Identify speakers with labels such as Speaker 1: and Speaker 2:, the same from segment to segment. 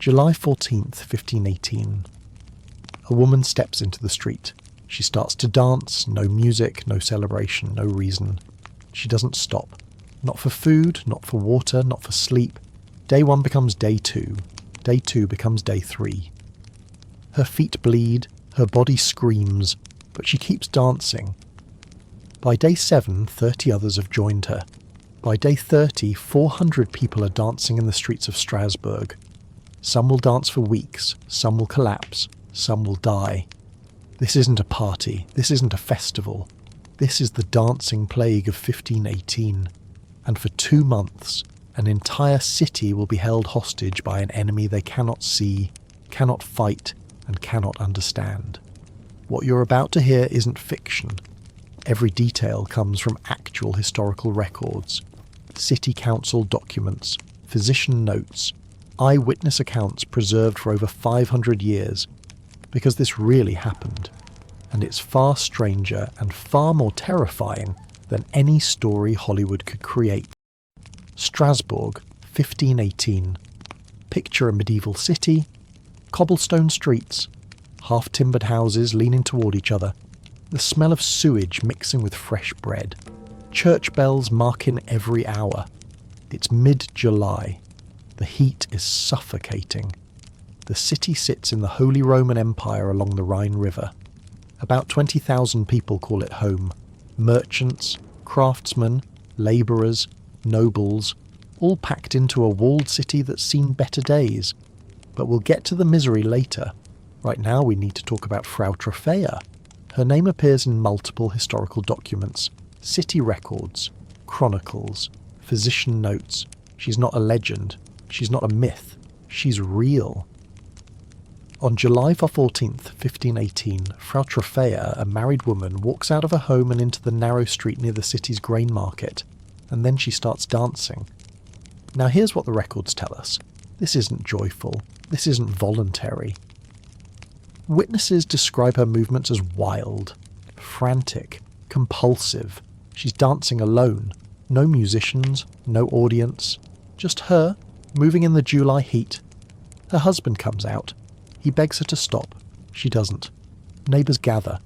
Speaker 1: July 14th, 1518. A woman steps into the street. She starts to dance, no music, no celebration, no reason. She doesn't stop. Not for food, not for water, not for sleep. Day 1 becomes day 2. Day 2 becomes day 3. Her feet bleed, her body screams, but she keeps dancing. By day 7, 30 others have joined her. By day 30, 400 people are dancing in the streets of Strasbourg. Some will dance for weeks, some will collapse, some will die. This isn't a party, this isn't a festival. This is the dancing plague of 1518. And for 2 months, an entire city will be held hostage by an enemy they cannot see, cannot fight, and cannot understand. What you're about to hear isn't fiction. Every detail comes from actual historical records, city council documents, physician notes, eyewitness accounts preserved for over 500 years, because this really happened, and it's far stranger and far more terrifying than any story Hollywood could create. Strasbourg, 1518. Picture a medieval city, cobblestone streets, half-timbered houses leaning toward each other, the smell of sewage mixing with fresh bread, church bells marking every hour. It's mid-July. The heat is suffocating. The city sits in the Holy Roman Empire along the Rhine River. About 20,000 people call it home. Merchants, craftsmen, labourers, nobles, all packed into a walled city that's seen better days. But we'll get to the misery later. Right now we need to talk about Frau Troffea. Her name appears in multiple historical documents, city records, chronicles, physician notes. She's not a legend. She's not a myth. She's real. On July 14th, 1518, Frau Troffea, a married woman, walks out of her home and into the narrow street near the city's grain market, and then she starts dancing. Now here's what the records tell us. This isn't joyful. This isn't voluntary. Witnesses describe her movements as wild, frantic, compulsive. She's dancing alone. No musicians, no audience. Just her, moving in the July heat. Her husband comes out. He begs her to stop. She doesn't. Neighbours gather.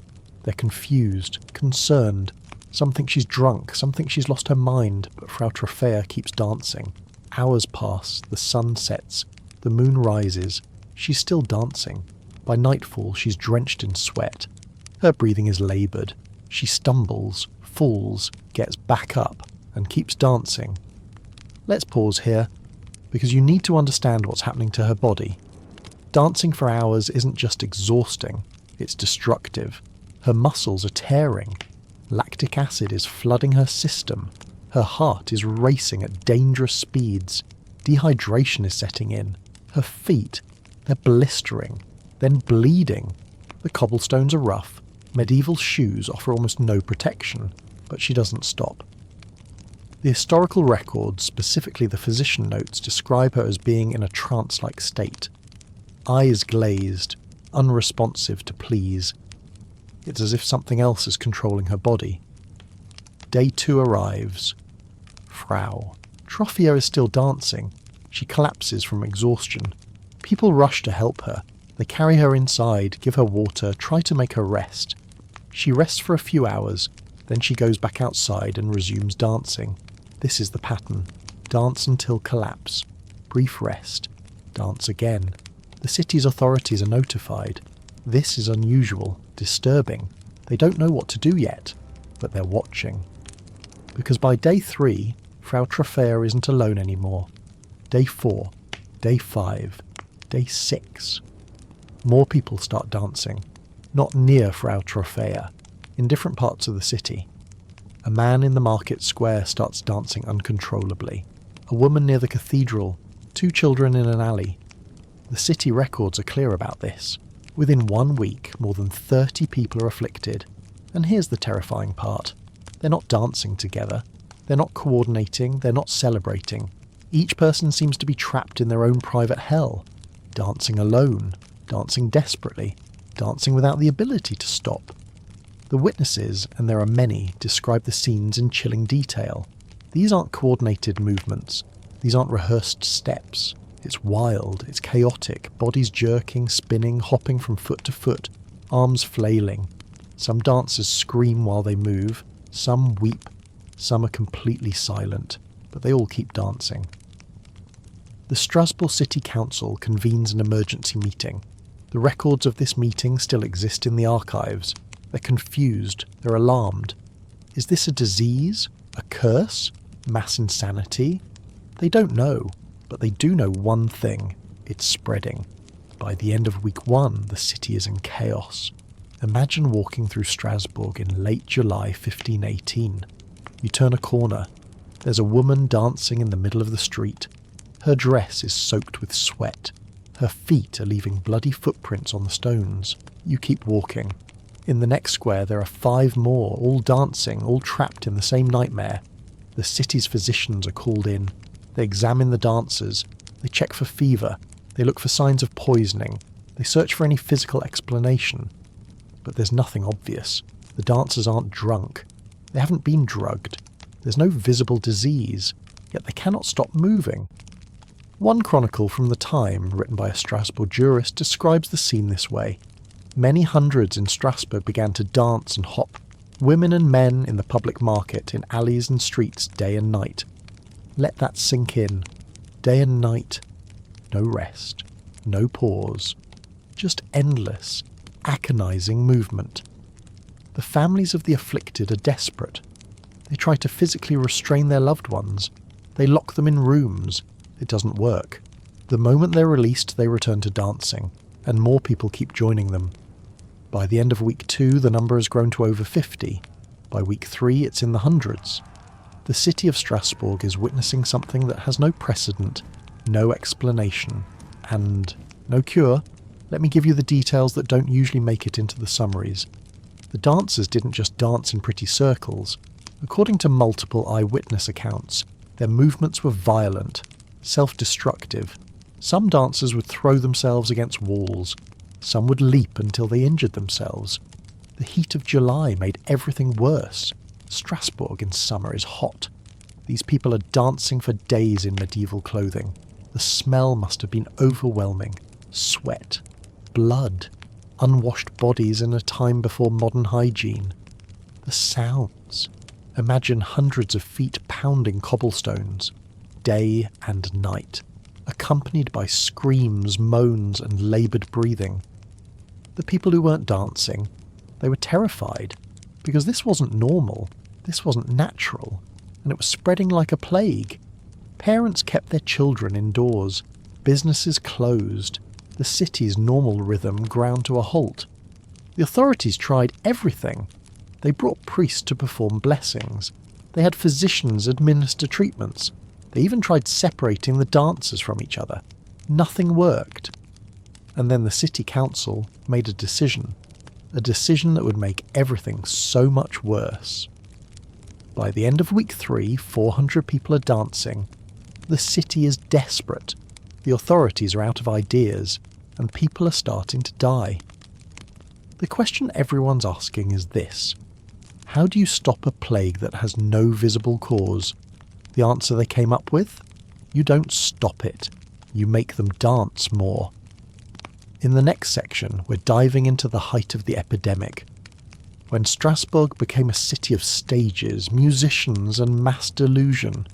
Speaker 1: They're confused, concerned. Some think she's drunk, some think she's lost her mind, but Frau Troffea keeps dancing. Hours pass, the sun sets, the moon rises. She's still dancing. By nightfall, she's drenched in sweat. Her breathing is laboured. She stumbles, falls, gets back up, and keeps dancing. Let's pause here, because you need to understand what's happening to her body. Dancing for hours isn't just exhausting, it's destructive. Her muscles are tearing. Lactic acid is flooding her system. Her heart is racing at dangerous speeds. Dehydration is setting in. Her feet, they're blistering, then bleeding. The cobblestones are rough. Medieval shoes offer almost no protection, but she doesn't stop. The historical records, specifically the physician notes, describe her as being in a trance-like state. Eyes glazed, unresponsive to pleas. It's as if something else is controlling her body. Day 2 arrives. Frau Troffea is still dancing. She collapses from exhaustion. People rush to help her. They carry her inside, give her water, try to make her rest. She rests for a few hours, then she goes back outside and resumes dancing. This is the pattern. Dance until collapse. Brief rest. Dance again. The city's authorities are notified. This is unusual, disturbing. They don't know what to do yet, but they're watching. Because by day 3, Frau Troffea isn't alone anymore. Day 4, day 5, day 6. More people start dancing. Not near Frau Troffea, in different parts of the city. A man in the market square starts dancing uncontrollably. A woman near the cathedral. 2 children in an alley. The city records are clear about this. Within 1 week, more than 30 people are afflicted. And here's the terrifying part. They're not dancing together. They're not coordinating. They're not celebrating. Each person seems to be trapped in their own private hell. Dancing alone. Dancing desperately. Dancing without the ability to stop. The witnesses, and there are many, describe the scenes in chilling detail. These aren't coordinated movements. These aren't rehearsed steps. It's wild, it's chaotic, bodies jerking, spinning, hopping from foot to foot, arms flailing. Some dancers scream while they move, some weep, some are completely silent, but they all keep dancing. The Strasbourg City Council convenes an emergency meeting. The records of this meeting still exist in the archives. They're confused, they're alarmed. Is this a disease? A curse? Mass insanity? They don't know, but they do know one thing. It's spreading. By the end of week 1, the city is in chaos. Imagine walking through Strasbourg in late July 1518. You turn a corner. There's a woman dancing in the middle of the street. Her dress is soaked with sweat. Her feet are leaving bloody footprints on the stones. You keep walking. In the next square there are 5 more, all dancing, all trapped in the same nightmare. The city's physicians are called in. They examine the dancers. They check for fever. They look for signs of poisoning. They search for any physical explanation. But there's nothing obvious. The dancers aren't drunk. They haven't been drugged. There's no visible disease, yet they cannot stop moving. One chronicle from the time, written by a Strasbourg jurist, describes the scene this way. Many hundreds in Strasbourg began to dance and hop, women and men in the public market, in alleys and streets, day and night. Let that sink in. Day and night. No rest. No pause. Just endless, agonizing movement. The families of the afflicted are desperate. They try to physically restrain their loved ones. They lock them in rooms. It doesn't work. The moment they're released, they return to dancing, and more people keep joining them. By the end of week 2, the number has grown to over 50. By week 3, it's in the hundreds. The city of Strasbourg is witnessing something that has no precedent, no explanation, and no cure. Let me give you the details that don't usually make it into the summaries. The dancers didn't just dance in pretty circles. According to multiple eyewitness accounts, their movements were violent, self-destructive. Some dancers would throw themselves against walls. Some would leap until they injured themselves. The heat of July made everything worse. Strasbourg in summer is hot. These people are dancing for days in medieval clothing. The smell must have been overwhelming. Sweat, blood, unwashed bodies in a time before modern hygiene. The sounds. Imagine hundreds of feet pounding cobblestones, day and night, accompanied by screams, moans, and laboured breathing. The people who weren't dancing, they were terrified, because this wasn't normal, this wasn't natural, and it was spreading like a plague. Parents kept their children indoors, businesses closed, the city's normal rhythm ground to a halt. The authorities tried everything. They brought priests to perform blessings. They had physicians administer treatments. They even tried separating the dancers from each other. Nothing worked. And then the city council made a decision that would make everything so much worse. By the end of week 3, 400 people are dancing. The city is desperate. The authorities are out of ideas, and people are starting to die. The question everyone's asking is this: how do you stop a plague that has no visible cause? The answer they came up with? You don't stop it. You make them dance more. In the next section, we're diving into the height of the epidemic. When Strasbourg became a city of stages, musicians, and mass delusion.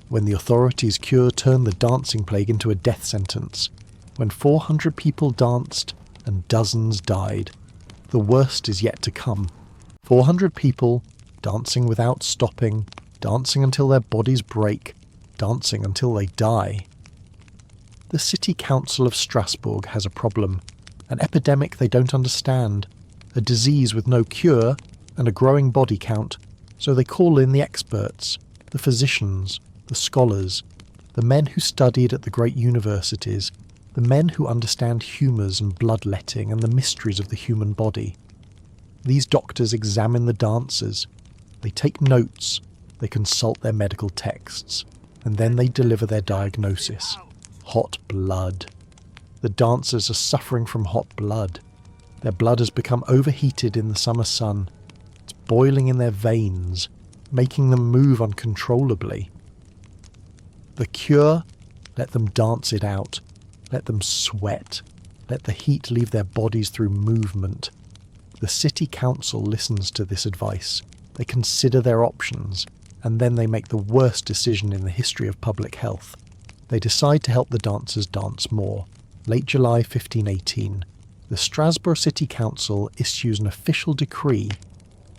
Speaker 1: When the authorities' cure turned the dancing plague into a death sentence. When 400 people danced and dozens died. The worst is yet to come. 400 people dancing without stopping, dancing until their bodies break, dancing until they die. The City Council of Strasbourg has a problem, an epidemic they don't understand, a disease with no cure and a growing body count, so they call in the experts, the physicians, the scholars, the men who studied at the great universities, the men who understand humours and bloodletting and the mysteries of the human body. These doctors examine the dancers, they take notes, they consult their medical texts, and then they deliver their diagnosis. Hot blood. The dancers are suffering from hot blood. Their blood has become overheated in the summer sun. It's boiling in their veins, making them move uncontrollably. The cure? Let them dance it out. Let them sweat. Let the heat leave their bodies through movement. The city council listens to this advice. They consider their options, and then they make the worst decision in the history of public health. They decide to help the dancers dance more. Late July 1518, the Strasbourg City Council issues an official decree.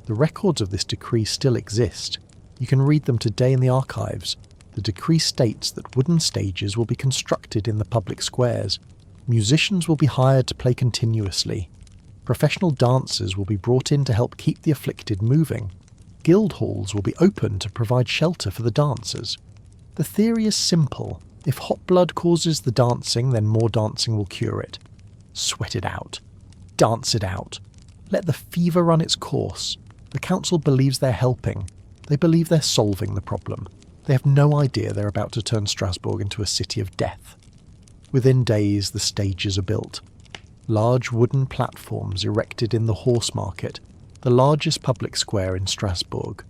Speaker 1: The records of this decree still exist. You can read them today in the archives. The decree states that wooden stages will be constructed in the public squares. Musicians will be hired to play continuously. Professional dancers will be brought in to help keep the afflicted moving. Guild halls will be open to provide shelter for the dancers. The theory is simple. If hot blood causes the dancing, then more dancing will cure it. Sweat it out. Dance it out. Let the fever run its course. The council believes they're helping. They believe they're solving the problem. They have no idea they're about to turn Strasbourg into a city of death. Within days, the stages are built. Large wooden platforms erected in the horse market, the largest public square in Strasbourg.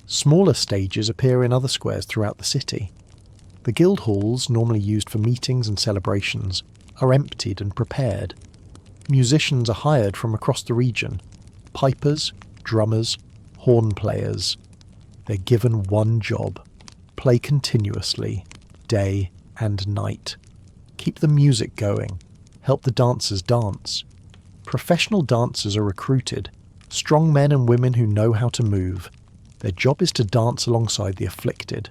Speaker 1: Smaller stages appear in other squares throughout the city. The guild halls, normally used for meetings and celebrations, are emptied and prepared. Musicians are hired from across the region. Pipers, drummers, horn players. They're given one job: play continuously, day and night. Keep the music going. Help the dancers dance. Professional dancers are recruited, strong men and women who know how to move. Their job is to dance alongside the afflicted,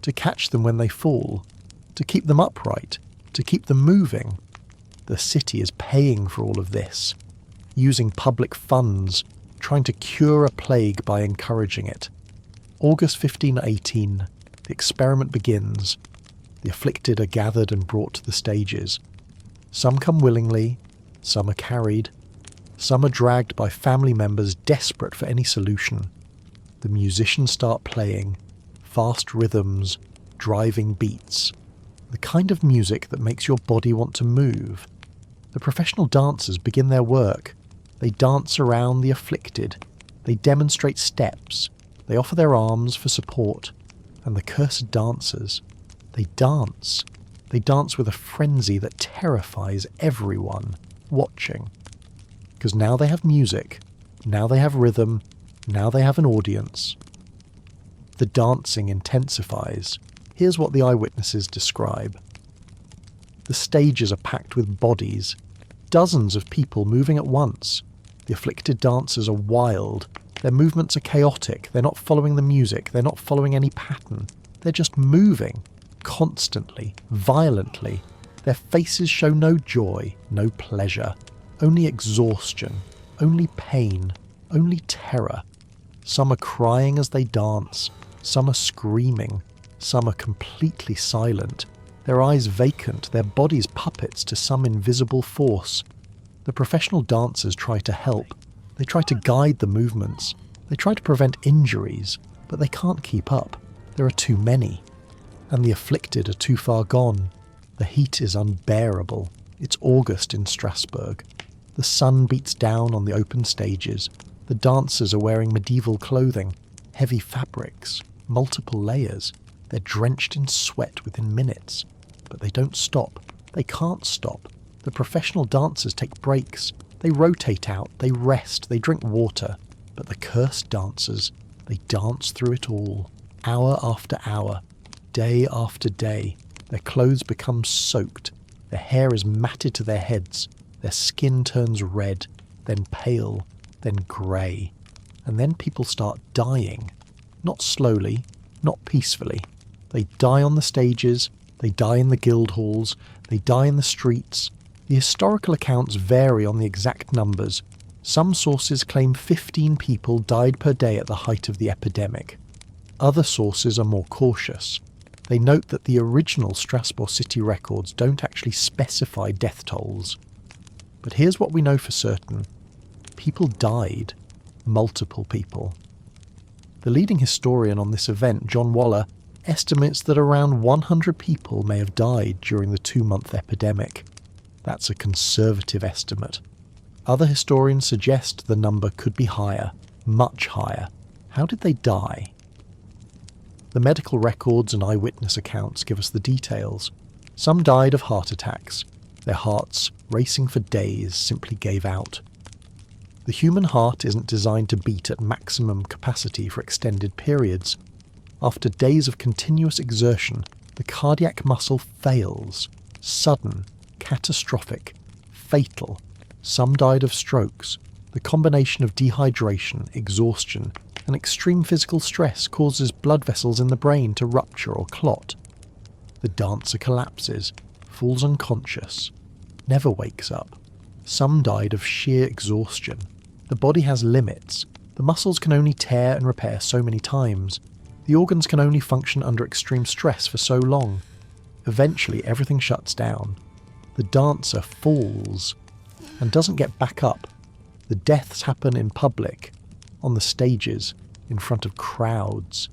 Speaker 1: to catch them when they fall, to keep them upright, to keep them moving. The city is paying for all of this, using public funds, trying to cure a plague by encouraging it. August 1518, the experiment begins. The afflicted are gathered and brought to the stages. Some come willingly, some are carried, some are dragged by family members desperate for any solution. The musicians start playing, fast rhythms, driving beats, the kind of music that makes your body want to move. The professional dancers begin their work. They dance around the afflicted. They demonstrate steps. They offer their arms for support. And the cursed dancers, they dance. They dance with a frenzy that terrifies everyone watching. Because now they have music, now they have rhythm, now they have an audience. The dancing intensifies. Here's what the eyewitnesses describe. The stages are packed with bodies, dozens of people moving at once. The afflicted dancers are wild. Their movements are chaotic. They're not following the music. They're not following any pattern. They're just moving, constantly, violently. Their faces show no joy, no pleasure, only exhaustion, only pain, only terror. Some are crying as they dance. Some are screaming. Some are completely silent. Their eyes vacant, their bodies puppets to some invisible force. The professional dancers try to help. They try to guide the movements. They try to prevent injuries, but they can't keep up. There are too many. And the afflicted are too far gone. The heat is unbearable. It's August in Strasbourg. The sun beats down on the open stages. The dancers are wearing medieval clothing, heavy fabrics, multiple layers. They're drenched in sweat within minutes. But they don't stop. They can't stop. The professional dancers take breaks. They rotate out, they rest, they drink water. But the cursed dancers, they dance through it all. Hour after hour, day after day. Their clothes become soaked. Their hair is matted to their heads. Their skin turns red, then pale, then grey. And then people start dying. Not slowly, not peacefully. They die on the stages, they die in the guild halls, they die in the streets. The historical accounts vary on the exact numbers. Some sources claim 15 people died per day at the height of the epidemic. Other sources are more cautious. They note that the original Strasbourg city records don't actually specify death tolls. But here's what we know for certain. People died. Multiple people. The leading historian on this event, John Waller, estimates that around 100 people may have died during the 2-month epidemic. That's a conservative estimate. Other historians suggest the number could be higher, much higher. How did they die? The medical records and eyewitness accounts give us the details. Some died of heart attacks. Their hearts, racing for days, simply gave out. The human heart isn't designed to beat at maximum capacity for extended periods. After days of continuous exertion, the cardiac muscle fails. Sudden, catastrophic, fatal. Some died of strokes. The combination of dehydration, exhaustion, and extreme physical stress causes blood vessels in the brain to rupture or clot. The dancer collapses, falls unconscious, never wakes up. Some died of sheer exhaustion. The body has limits. The muscles can only tear and repair so many times. The organs can only function under extreme stress for so long. Eventually, everything shuts down. The dancer falls and doesn't get back up. The deaths happen in public, on the stages, in front of crowds.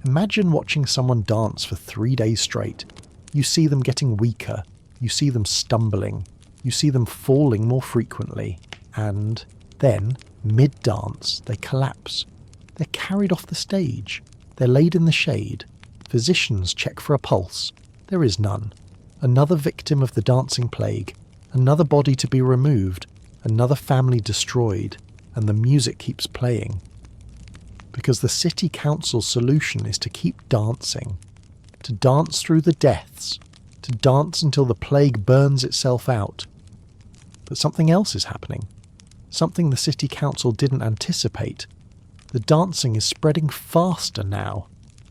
Speaker 1: Imagine watching someone dance for 3 days straight. You see them getting weaker. You see them stumbling. You see them falling more frequently. And then, mid-dance, they collapse. They're carried off the stage. They're laid in the shade. Physicians check for a pulse. There is none. Another victim of the dancing plague. Another body to be removed. Another family destroyed. And the music keeps playing. Because the city council's solution is to keep dancing. To dance through the deaths. To dance until the plague burns itself out. But something else is happening. Something the city council didn't anticipate. The dancing is spreading faster now.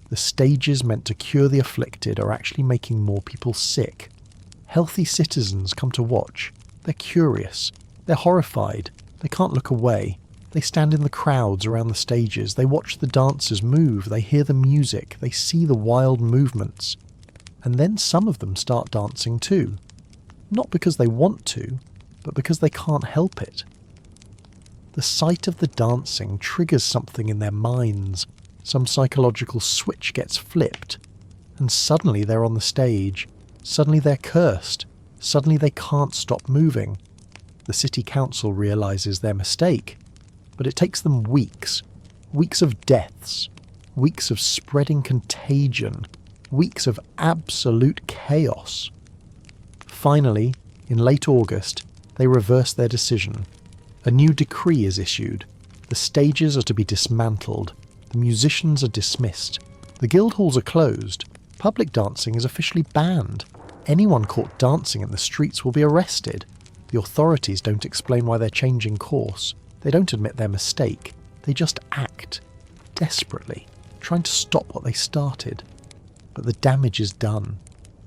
Speaker 1: The stages meant to cure the afflicted are actually making more people sick. Healthy citizens come to watch. They're curious. They're horrified. They can't look away. They stand in the crowds around the stages. They watch the dancers move. They hear the music. They see the wild movements. And then some of them start dancing too. Not because they want to, but because they can't help it. The sight of the dancing triggers something in their minds. Some psychological switch gets flipped. And suddenly they're on the stage. Suddenly they're cursed. Suddenly they can't stop moving. The city council realises their mistake. But it takes them weeks. Weeks of deaths. Weeks of spreading contagion. Weeks of absolute chaos. Finally, in late August, they reverse their decision. A new decree is issued. The stages are to be dismantled. The musicians are dismissed. The guild halls are closed. Public dancing is officially banned. Anyone caught dancing in the streets will be arrested. The authorities don't explain why they're changing course. They don't admit their mistake. They just act, desperately, trying to stop what they started. But the damage is done.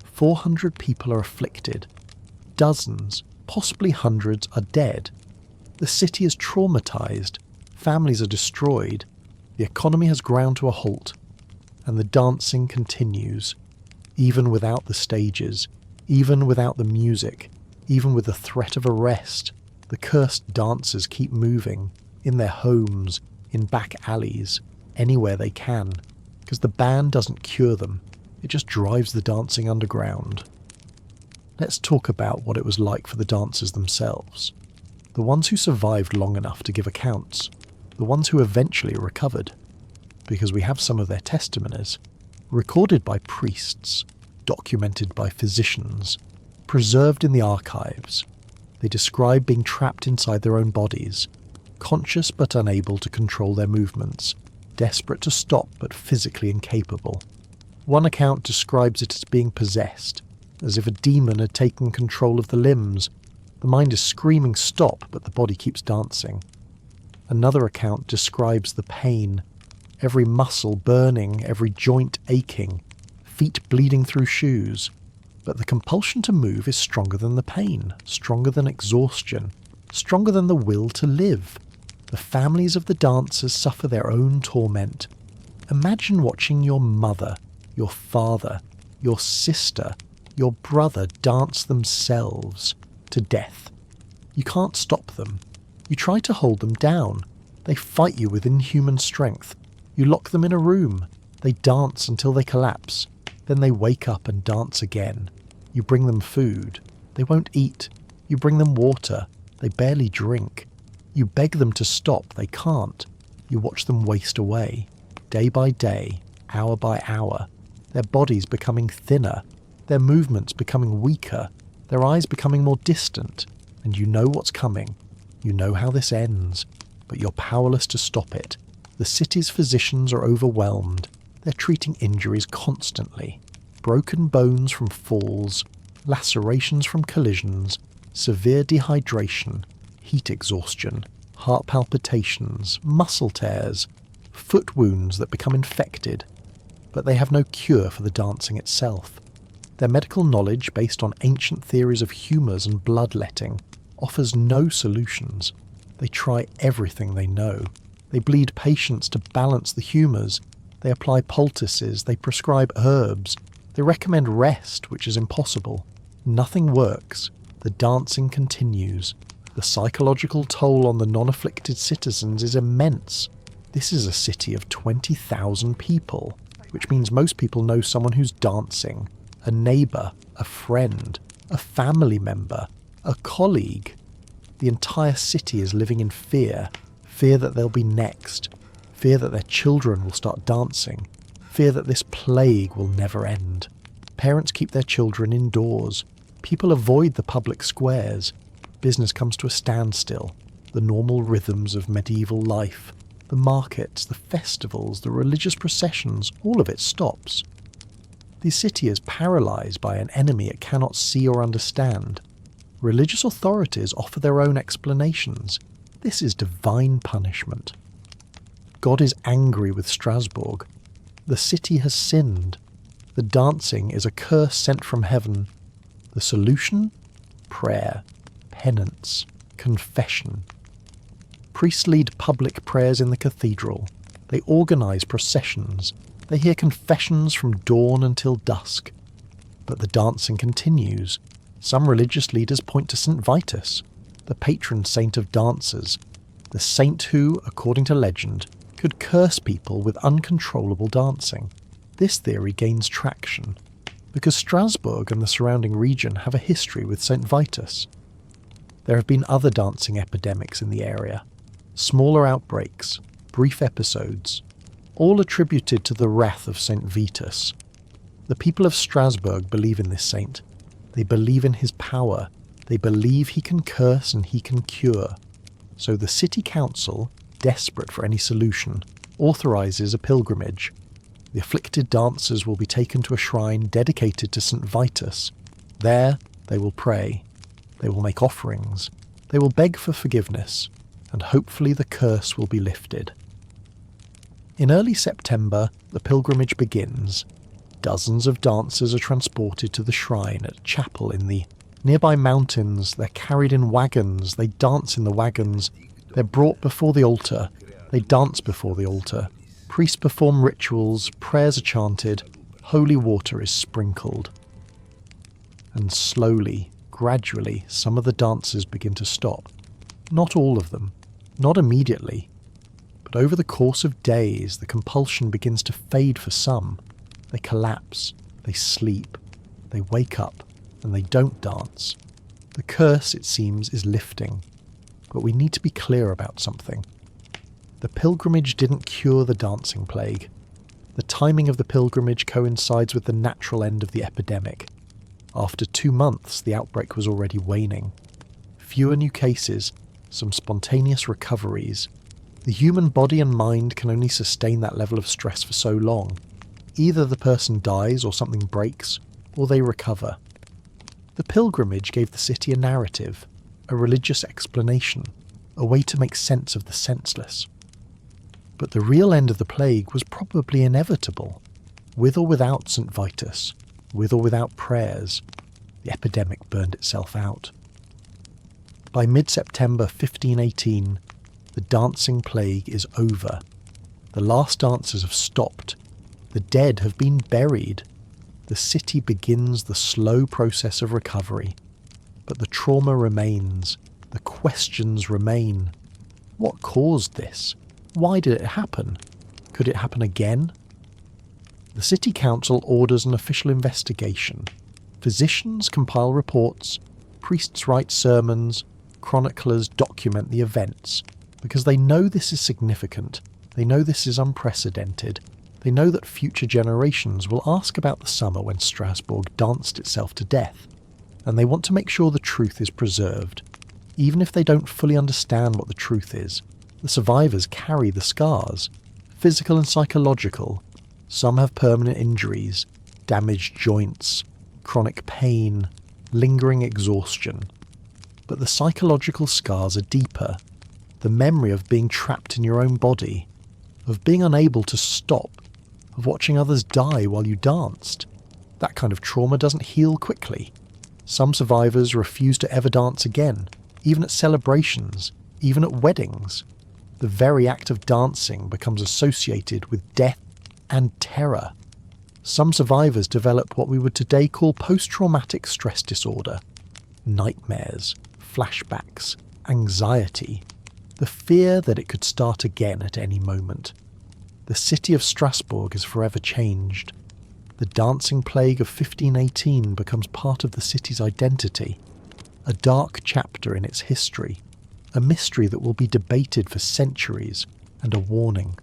Speaker 1: 400 people are afflicted. Dozens, possibly hundreds, are dead. The city is traumatized. Families are destroyed. The economy has ground to a halt. And the dancing continues. Even without the stages. Even without the music. Even with the threat of arrest. The cursed dancers keep moving. In their homes. In back alleys. Anywhere they can. Because the ban doesn't cure them. It just drives the dancing underground. Let's talk about what it was like for the dancers themselves. The ones who survived long enough to give accounts. The ones who eventually recovered. Because we have some of their testimonies. Recorded by priests. Documented by physicians. Preserved in the archives. They describe being trapped inside their own bodies. Conscious but unable to control their movements. Desperate to stop but physically incapable. One account describes it as being possessed, as if a demon had taken control of the limbs. The mind is screaming stop, but the body keeps dancing. Another account describes the pain, every muscle burning, every joint aching, feet bleeding through shoes. But the compulsion to move is stronger than the pain, stronger than exhaustion, stronger than the will to live. The families of the dancers suffer their own torment. Imagine watching your mother, your father, your sister, your brother dance themselves to death. You can't stop them. You try to hold them down. They fight you with inhuman strength. You lock them in a room. They dance until they collapse. Then they wake up and dance again. You bring them food. They won't eat. You bring them water. They barely drink. You beg them to stop. They can't. You watch them waste away. Day by day, hour by hour. Their bodies becoming thinner. their movements becoming weaker, their eyes becoming more distant, and you know what's coming. You know how this ends, but you're powerless to stop it. The city's physicians are overwhelmed. They're treating injuries constantly. Broken bones from falls, lacerations from collisions, severe dehydration, heat exhaustion, heart palpitations, muscle tears, foot wounds that become infected. But they have no cure for the dancing itself. Their medical knowledge, based on ancient theories of humours and bloodletting, offers no solutions. They try everything they know. They bleed patients to balance the humours. They apply poultices. They prescribe herbs. They recommend rest, which is impossible. Nothing works. The dancing continues. The psychological toll on the non-afflicted citizens is immense. This is a city of 20,000 people, which means most people know someone who's dancing. A neighbour, a friend, a family member, a colleague. The entire city is living in fear. Fear that they'll be next. Fear that their children will start dancing. Fear that this plague will never end. Parents keep their children indoors. People avoid the public squares. Business comes to a standstill. The normal rhythms of medieval life, the markets, the festivals, the religious processions, all of it stops. The city is paralysed by an enemy it cannot see or understand. Religious authorities offer their own explanations. This is divine punishment. God is angry with Strasbourg. The city has sinned. The dancing is a curse sent from heaven. The solution? Prayer, penance, confession. Priests lead public prayers in the cathedral. They organise processions. They hear confessions from dawn until dusk. But the dancing continues. Some religious leaders point to Saint Vitus, the patron saint of dancers, the saint who, according to legend, could curse people with uncontrollable dancing. This theory gains traction because Strasbourg and the surrounding region have a history with Saint Vitus. There have been other dancing epidemics in the area, smaller outbreaks, brief episodes, all attributed to the wrath of Saint Vitus. The people of Strasbourg believe in this saint. They believe in his power. They believe he can curse and he can cure. So the city council, desperate for any solution, authorises a pilgrimage. The afflicted dancers will be taken to a shrine dedicated to Saint Vitus. There they will pray. They will make offerings. They will beg for forgiveness, and hopefully the curse will be lifted. In early September, the pilgrimage begins. Dozens of dancers are transported to the shrine at a chapel in the nearby mountains. They're carried in wagons. They dance in the wagons. They're brought before the altar. They dance before the altar. Priests perform rituals. Prayers are chanted. Holy water is sprinkled. And slowly, gradually, some of the dancers begin to stop. Not all of them. Not immediately. But over the course of days, the compulsion begins to fade for some. They collapse, they sleep, they wake up, and they don't dance. The curse, it seems, is lifting. But we need to be clear about something. The pilgrimage didn't cure the dancing plague. The timing of the pilgrimage coincides with the natural end of the epidemic. After 2 months, the outbreak was already waning. Fewer new cases, some spontaneous recoveries. The human body and mind can only sustain that level of stress for so long. Either the person dies or something breaks, or they recover. The pilgrimage gave the city a narrative, a religious explanation, a way to make sense of the senseless. But the real end of the plague was probably inevitable. With or without Saint Vitus, with or without prayers, the epidemic burned itself out. By mid-September 1518, the dancing plague is over. The last dancers have stopped. The dead have been buried. The city begins the slow process of recovery. But the trauma remains. The questions remain. What caused this? Why did it happen? Could it happen again? The city council orders an official investigation. Physicians compile reports. Priests write sermons. Chroniclers document the events. Because they know this is significant. They know this is unprecedented. They know that future generations will ask about the summer when Strasbourg danced itself to death, and they want to make sure the truth is preserved. Even if they don't fully understand what the truth is, the survivors carry the scars, physical and psychological. Some have permanent injuries, damaged joints, chronic pain, lingering exhaustion. But the psychological scars are deeper. The memory of being trapped in your own body, of being unable to stop, of watching others die while you danced. That kind of trauma doesn't heal quickly. Some survivors refuse to ever dance again, even at celebrations, even at weddings. The very act of dancing becomes associated with death and terror. Some survivors develop what we would today call post-traumatic stress disorder. Nightmares, flashbacks, anxiety, the fear that it could start again at any moment. The city of Strasbourg is forever changed. The dancing plague of 1518 becomes part of the city's identity, a dark chapter in its history, a mystery that will be debated for centuries, and a warning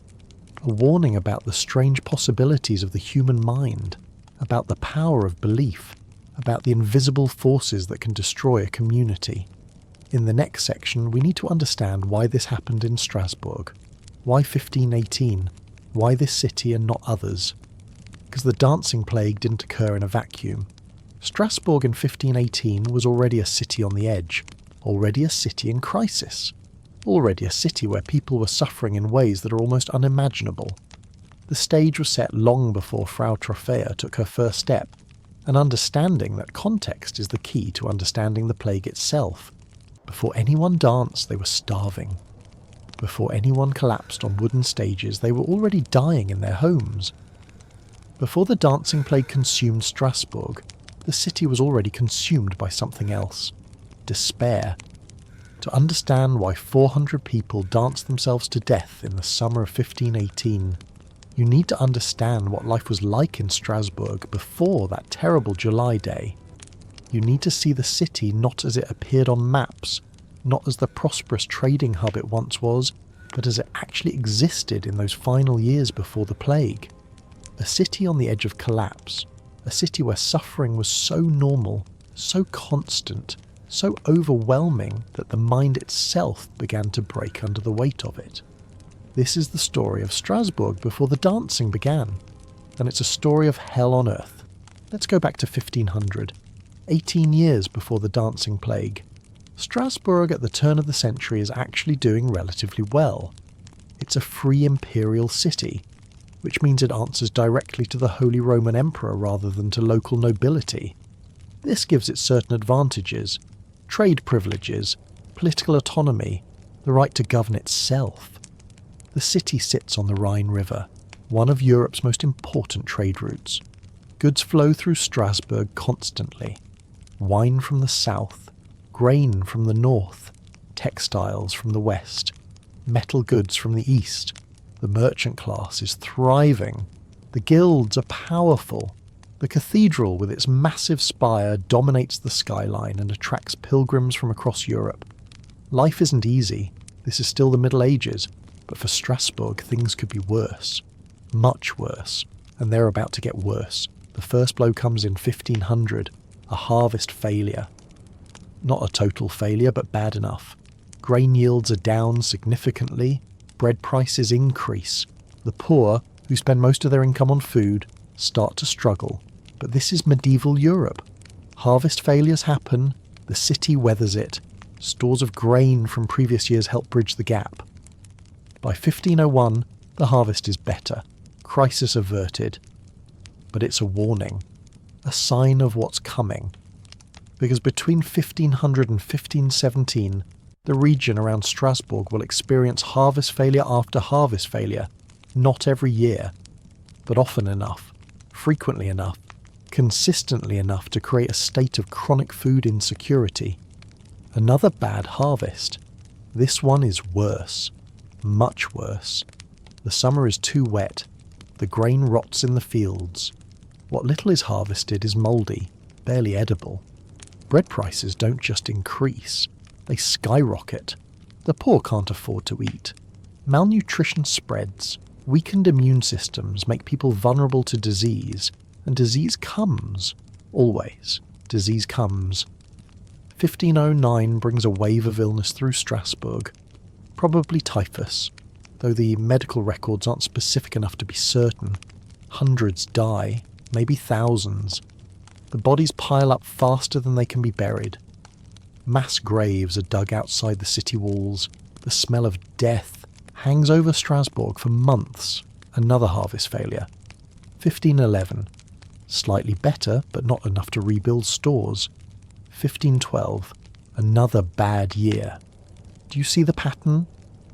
Speaker 1: about the strange possibilities of the human mind, about the power of belief, about the invisible forces that can destroy a community. In the next section, we need to understand why this happened in Strasbourg. Why 1518? Why this city and not others? Because the dancing plague didn't occur in a vacuum. Strasbourg in 1518 was already a city on the edge, already a city in crisis, already a city where people were suffering in ways that are almost unimaginable. The stage was set long before Frau Troffea took her first step, and understanding that context is the key to understanding the plague itself. Before anyone danced, they were starving. Before anyone collapsed on wooden stages, they were already dying in their homes. Before the dancing plague consumed Strasbourg, the city was already consumed by something else: despair. To understand why 400 people danced themselves to death in the summer of 1518, you need to understand what life was like in Strasbourg before that terrible July day. You need to see the city not as it appeared on maps, not as the prosperous trading hub it once was, but as it actually existed in those final years before the plague. A city on the edge of collapse, a city where suffering was so normal, so constant, so overwhelming that the mind itself began to break under the weight of it. This is the story of Strasbourg before the dancing began, and it's a story of hell on earth. Let's go back to 1500, 18 years before the dancing plague. Strasbourg at the turn of the century is actually doing relatively well. It's a free imperial city, which means it answers directly to the Holy Roman Emperor rather than to local nobility. This gives it certain advantages: trade privileges, political autonomy, the right to govern itself. The city sits on the Rhine River, one of Europe's most important trade routes. Goods flow through Strasbourg constantly. Wine from the south, grain from the north, textiles from the west, metal goods from the east. The merchant class is thriving. The guilds are powerful. The cathedral with its massive spire dominates the skyline and attracts pilgrims from across Europe. Life isn't easy. This is still the Middle Ages, but for Strasbourg things could be worse. Much worse. And they're about to get worse. The first blow comes in 1500, a harvest failure. Not a total failure, but bad enough. Grain yields are down significantly. Bread prices increase. The poor, who spend most of their income on food, start to struggle. But this is medieval Europe. Harvest failures happen, the city weathers it. Stores of grain from previous years help bridge the gap. By 1501, the harvest is better. Crisis averted. But it's a warning. A sign of what's coming. Because between 1500 and 1517, the region around Strasbourg will experience harvest failure after harvest failure, not every year, but often enough, frequently enough, consistently enough to create a state of chronic food insecurity. Another bad harvest. This one is worse, much worse. The summer is too wet. The grain rots in the fields. What little is harvested is mouldy, barely edible. Bread prices don't just increase. They skyrocket. The poor can't afford to eat. Malnutrition spreads. Weakened immune systems make people vulnerable to disease, and disease comes. Always. Disease comes. 1509 brings a wave of illness through Strasbourg, probably typhus, though the medical records aren't specific enough to be certain. Hundreds die, maybe thousands. The bodies pile up faster than they can be buried. Mass graves are dug outside the city walls. The smell of death hangs over Strasbourg for months. Another harvest failure. 1511. Slightly better, but not enough to rebuild stores. 1512. Another bad year. Do you see the pattern?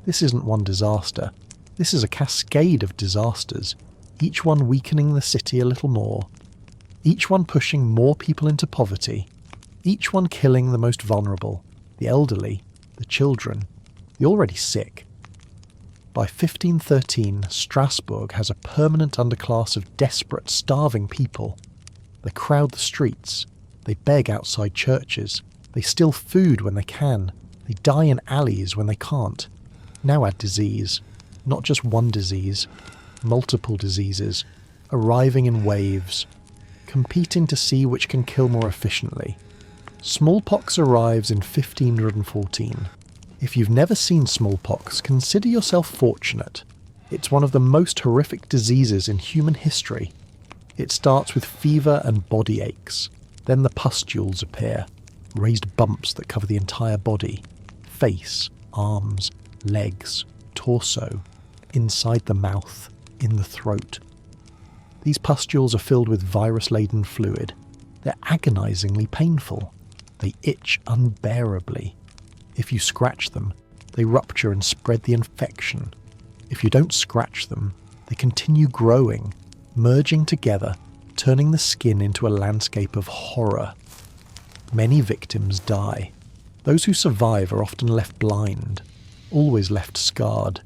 Speaker 1: This isn't one disaster. This is a cascade of disasters, each one weakening the city a little more, each one pushing more people into poverty, each one killing the most vulnerable, the elderly, the children, the already sick. By 1513, Strasbourg has a permanent underclass of desperate, starving people. They crowd the streets, they beg outside churches, they steal food when they can, they die in alleys when they can't. Now add disease. Not just one disease, multiple diseases, arriving in waves, competing to see which can kill more efficiently. Smallpox arrives in 1514. If you've never seen smallpox, consider yourself fortunate. It's one of the most horrific diseases in human history. It starts with fever and body aches. Then the pustules appear, raised bumps that cover the entire body, face, arms, legs, torso, inside the mouth, in the throat. These pustules are filled with virus-laden fluid. They're agonizingly painful. They itch unbearably. If you scratch them, they rupture and spread the infection. If you don't scratch them, they continue growing, merging together, turning the skin into a landscape of horror. Many victims die. Those who survive are often left blind, always left scarred,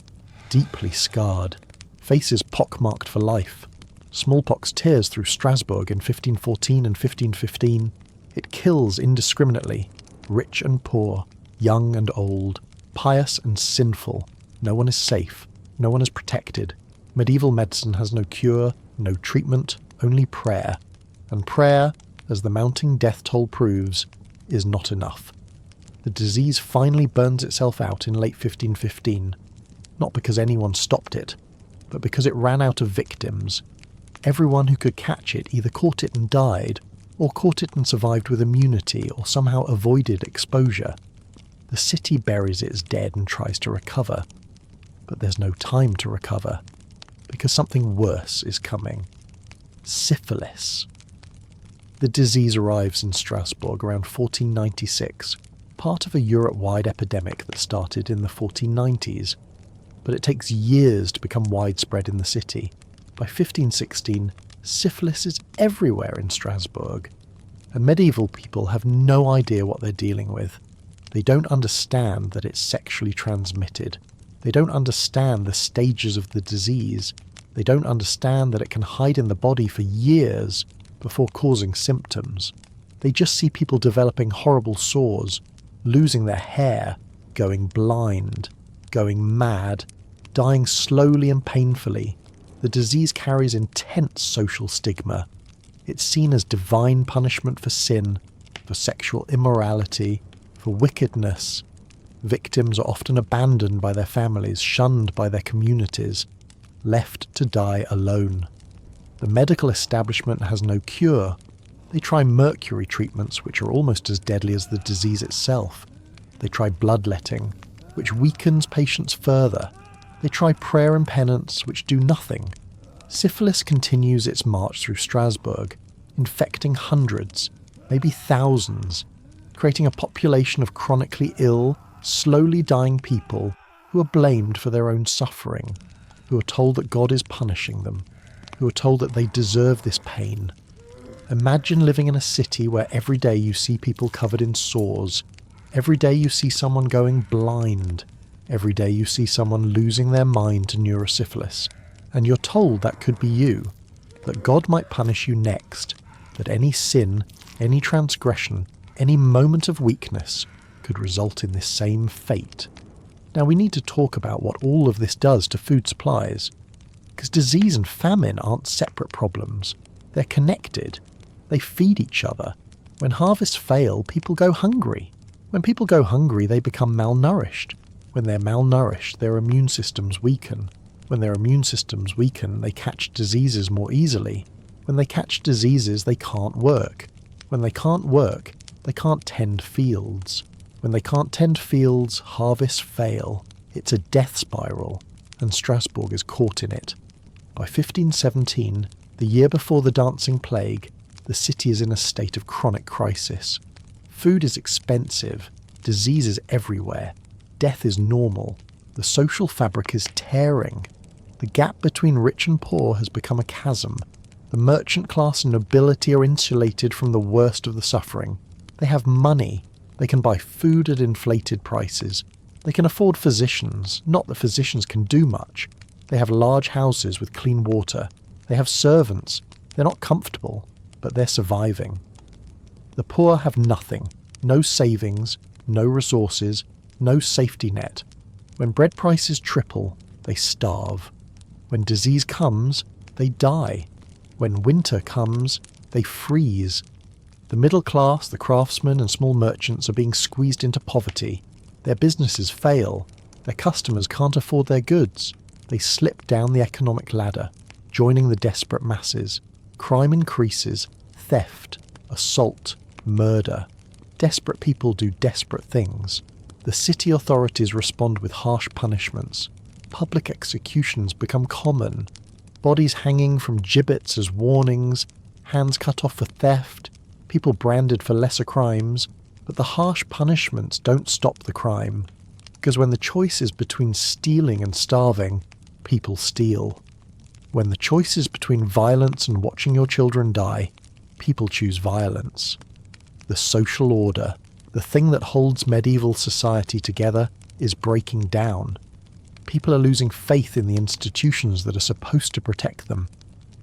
Speaker 1: deeply scarred, faces pockmarked for life. Smallpox tears through Strasbourg in 1514 and 1515. It kills indiscriminately, rich and poor, young and old, pious and sinful. No one is safe, no one is protected. Medieval medicine has no cure, no treatment, only prayer. And prayer, as the mounting death toll proves, is not enough. The disease finally burns itself out in late 1515, not because anyone stopped it, but because it ran out of victims. Everyone who could catch it either caught it and died, or caught it and survived with immunity, or somehow avoided exposure. The city buries its dead and tries to recover, but there's no time to recover, because something worse is coming. Syphilis. The disease arrives in Strasbourg around 1496, part of a Europe-wide epidemic that started in the 1490s, but it takes years to become widespread in the city. By 1516, syphilis is everywhere in Strasbourg, and medieval people have no idea what they're dealing with. They don't understand that it's sexually transmitted. They don't understand the stages of the disease. They don't understand that it can hide in the body for years before causing symptoms. They just see people developing horrible sores, losing their hair, going blind, going mad, dying slowly and painfully. The disease carries intense social stigma. It's seen as divine punishment for sin, for sexual immorality, for wickedness. Victims are often abandoned by their families, shunned by their communities, left to die alone. The medical establishment has no cure. They try mercury treatments, which are almost as deadly as the disease itself. They try bloodletting, which weakens patients further. They try prayer and penance, which do nothing. Syphilis continues its march through Strasbourg, infecting hundreds, maybe thousands, creating a population of chronically ill, slowly dying people who are blamed for their own suffering, who are told that God is punishing them, who are told that they deserve this pain. Imagine living in a city where every day you see people covered in sores, every day you see someone going blind, every day you see someone losing their mind to neurosyphilis, and you're told that could be you, that God might punish you next, that any sin, any transgression, any moment of weakness could result in this same fate. Now we need to talk about what all of this does to food supplies. Because disease and famine aren't separate problems. They're connected. They feed each other. When harvests fail, people go hungry. When people go hungry, they become malnourished. When they're malnourished, their immune systems weaken. When their immune systems weaken, they catch diseases more easily. When they catch diseases, they can't work. When they can't work, they can't tend fields. When they can't tend fields, harvests fail. It's a death spiral, and Strasbourg is caught in it. By 1517, the year before the Dancing Plague, the city is in a state of chronic crisis. Food is expensive, disease is everywhere, death is normal, the social fabric is tearing. The gap between rich and poor has become a chasm. The merchant class and nobility are insulated from the worst of the suffering. They have money. They can buy food at inflated prices. They can afford physicians, not that physicians can do much. They have large houses with clean water. They have servants. They're not comfortable, but they're surviving. The poor have nothing. No savings, no resources, no safety net. When bread prices triple, they starve. When disease comes, they die. When winter comes, they freeze. The middle class, the craftsmen and small merchants are being squeezed into poverty. Their businesses fail. Their customers can't afford their goods. They slip down the economic ladder, joining the desperate masses. Crime increases, theft, assault, murder. Desperate people do desperate things. The city authorities respond with harsh punishments. Public executions become common. Bodies hanging from gibbets as warnings, hands cut off for theft, people branded for lesser crimes. But the harsh punishments don't stop the crime. Because when the choice is between stealing and starving, people steal. When the choice is between violence and watching your children die, people choose violence. The social order, the thing that holds medieval society together, is breaking down. People are losing faith in the institutions that are supposed to protect them.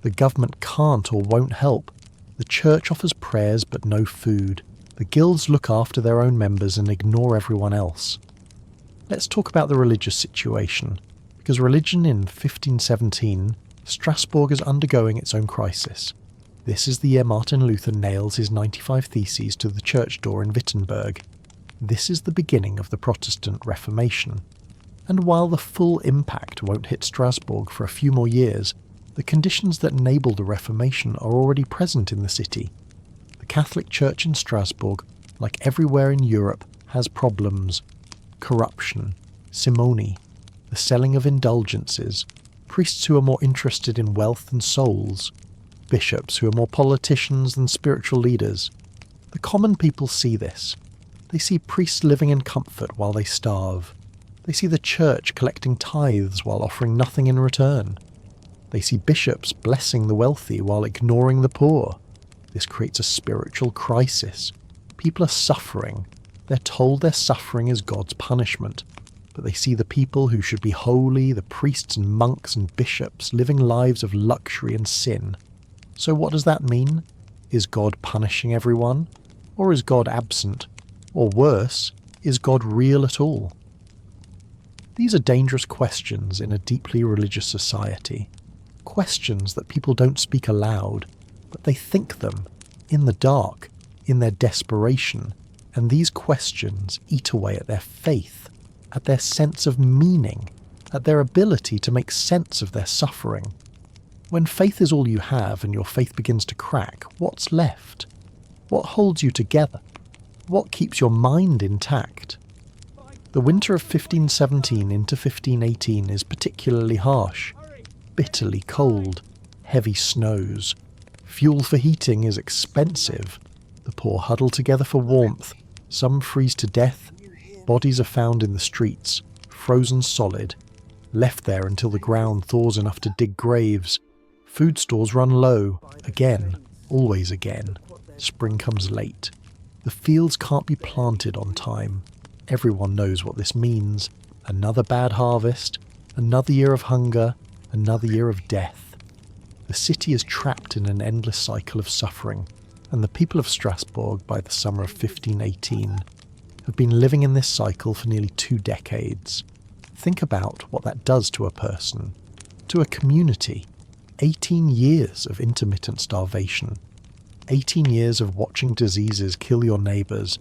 Speaker 1: The government can't or won't help. The church offers prayers but no food. The guilds look after their own members and ignore everyone else. Let's talk about the religious situation, because religion in 1517, Strasbourg is undergoing its own crisis. This is the year Martin Luther nails his 95 Theses to the church door in Wittenberg. This is the beginning of the Protestant Reformation. And while the full impact won't hit Strasbourg for a few more years, the conditions that enable the Reformation are already present in the city. The Catholic Church in Strasbourg, like everywhere in Europe, has problems. Corruption, simony, the selling of indulgences, priests who are more interested in wealth than souls, bishops who are more politicians than spiritual leaders. The common people see this. They see priests living in comfort while they starve. They see the church collecting tithes while offering nothing in return. They see bishops blessing the wealthy while ignoring the poor. This creates a spiritual crisis. People are suffering. They're told their suffering is God's punishment. But they see the people who should be holy, the priests and monks and bishops, living lives of luxury and sin. So what does that mean? Is God punishing everyone? Or is God absent? Or worse, is God real at all? These are dangerous questions in a deeply religious society. Questions that people don't speak aloud, but they think them, in the dark, in their desperation, and these questions eat away at their faith, at their sense of meaning, at their ability to make sense of their suffering. When faith is all you have and your faith begins to crack, what's left? What holds you together? What keeps your mind intact? The winter of 1517 into 1518 is particularly harsh. Bitterly cold, heavy snows. Fuel for heating is expensive. The poor huddle together for warmth. Some freeze to death. Bodies are found in the streets, frozen solid, left there until the ground thaws enough to dig graves. Food stores run low, again, always again. Spring comes late. The fields can't be planted on time. Everyone knows what this means. Another bad harvest, another year of hunger, another year of death. The city is trapped in an endless cycle of suffering, and the people of Strasbourg by the summer of 1518 have been living in this cycle for nearly 2 decades. Think about what that does to a person. To a community, 18 years of intermittent starvation, 18 years of watching diseases kill your neighbours,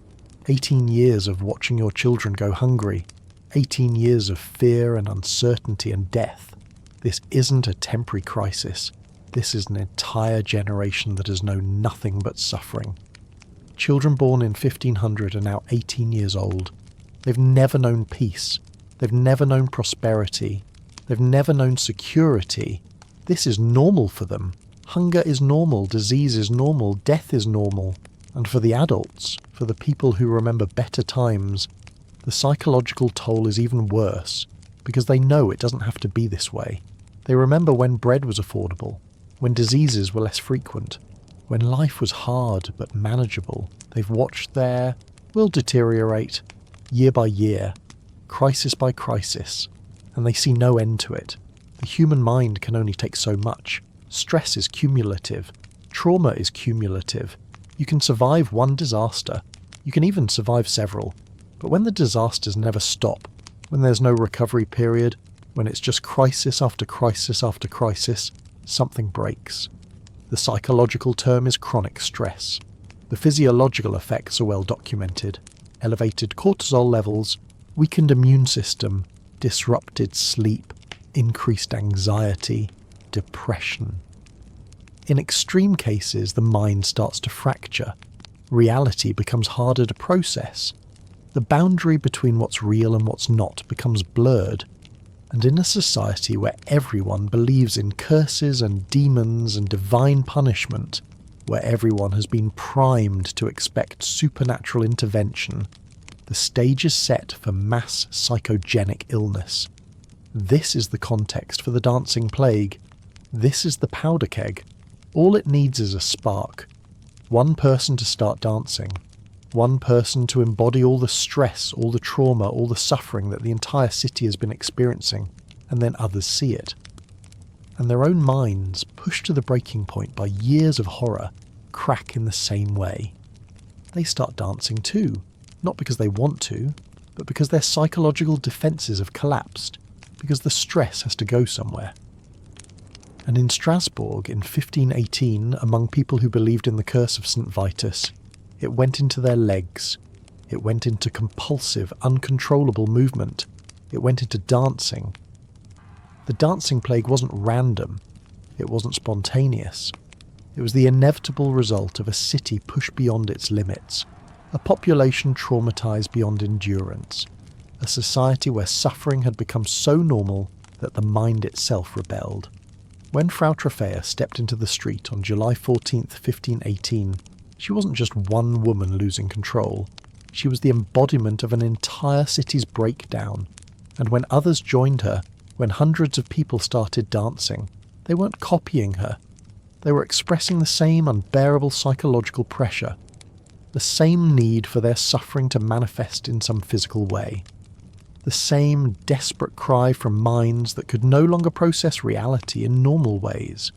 Speaker 1: 18 years of watching your children go hungry, 18 years of fear and uncertainty and death. This isn't a temporary crisis. This is an entire generation that has known nothing but suffering. Children born in 1500 are now 18 years old. They've never known peace. They've never known prosperity. They've never known security. This is normal for them. Hunger is normal, disease is normal, death is normal. And for the adults, for the people who remember better times, the psychological toll is even worse, because they know it doesn't have to be this way. They remember when bread was affordable, when diseases were less frequent, when life was hard but manageable. They've watched their will deteriorate year by year, crisis by crisis, and they see no end to it. The human mind can only take so much. Stress is cumulative. Trauma is cumulative. You can survive one disaster. You can even survive several. But when the disasters never stop, when there's no recovery period, when it's just crisis after crisis after crisis, something breaks. The psychological term is chronic stress. The physiological effects are well documented. Elevated cortisol levels, weakened immune system, disrupted sleep, increased anxiety, depression. In extreme cases, the mind starts to fracture. Reality becomes harder to process. The boundary between what's real and what's not becomes blurred. And in a society where everyone believes in curses and demons and divine punishment, where everyone has been primed to expect supernatural intervention, the stage is set for mass psychogenic illness. This is the context for the dancing plague. This is the powder keg. All it needs is a spark. One person to start dancing. One person to embody all the stress, all the trauma, all the suffering that the entire city has been experiencing, and then others see it. And their own minds, pushed to the breaking point by years of horror, crack in the same way. They start dancing too, not because they want to, but because their psychological defences have collapsed, because the stress has to go somewhere. And in Strasbourg in 1518, among people who believed in the curse of Saint Vitus, it went into their legs. It went into compulsive, uncontrollable movement. It went into dancing. The dancing plague wasn't random. It wasn't spontaneous. It was the inevitable result of a city pushed beyond its limits, a population traumatized beyond endurance, a society where suffering had become so normal that the mind itself rebelled. When Frau Troffea stepped into the street on July 14th, 1518, she wasn't just one woman losing control. She was the embodiment of an entire city's breakdown. And when others joined her, when hundreds of people started dancing, they weren't copying her. They were expressing the same unbearable psychological pressure, the same need for their suffering to manifest in some physical way, the same desperate cry from minds that could no longer process reality in normal ways.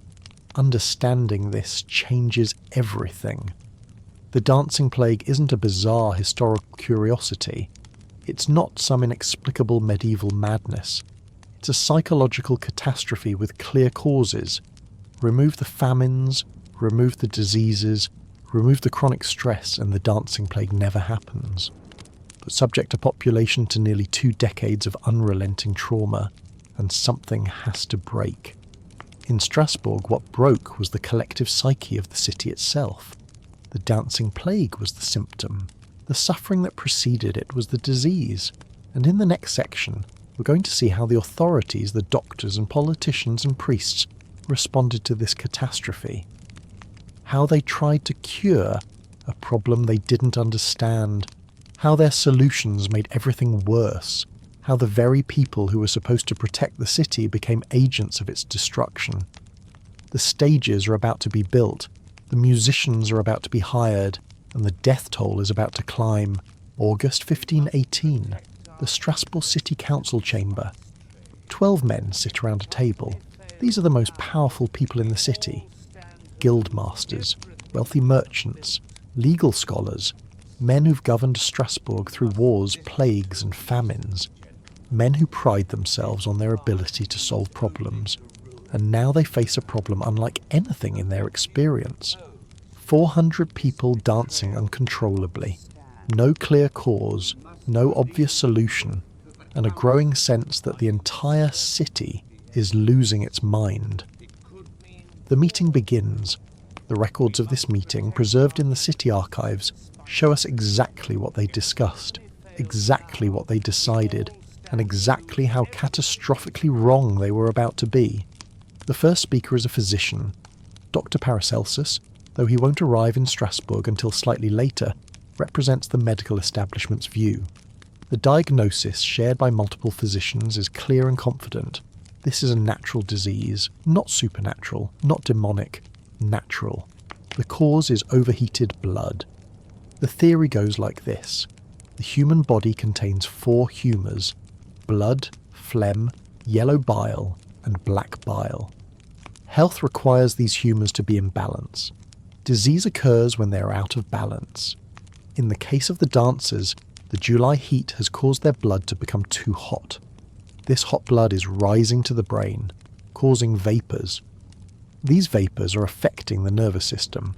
Speaker 1: Understanding this changes everything. The dancing plague isn't a bizarre historical curiosity. It's not some inexplicable medieval madness. It's a psychological catastrophe with clear causes. Remove the famines, remove the diseases, remove the chronic stress, and the dancing plague never happens. But subject a population to nearly 2 decades of unrelenting trauma, and something has to break. In Strasbourg, what broke was the collective psyche of the city itself. The dancing plague was the symptom. The suffering that preceded it was the disease. And in the next section, we're going to see how the authorities, the doctors and politicians and priests, responded to this catastrophe. How they tried to cure a problem they didn't understand. How their solutions made everything worse. How the very people who were supposed to protect the city became agents of its destruction. The stages are about to be built. The musicians are about to be hired, and the death toll is about to climb. August 1518, the Strasbourg City Council chamber. 12 men sit around a table. These are the most powerful people in the city. Guildmasters, wealthy merchants, legal scholars, men who've governed Strasbourg through wars, plagues and famines. Men who pride themselves on their ability to solve problems. and now they face a problem unlike anything in their experience. 400 people dancing uncontrollably, no clear cause, no obvious solution, and a growing sense that the entire city is losing its mind. The meeting begins. The records of this meeting, preserved in the city archives, show us exactly what they discussed, exactly what they decided, and exactly how catastrophically wrong they were about to be. The first speaker is a physician. Dr. Paracelsus, though he won't arrive in Strasbourg until slightly later, represents the medical establishment's view. The diagnosis shared by multiple physicians is clear and confident. This is a natural disease, not supernatural, not demonic, natural. The cause is overheated blood. The theory goes like this. The human body contains 4 humours: blood, phlegm, yellow bile, and black bile. Health requires these humours to be in balance. Disease occurs when they are out of balance. In the case of the dancers, the July heat has caused their blood to become too hot. This hot blood is rising to the brain, causing vapours. These vapours are affecting the nervous system,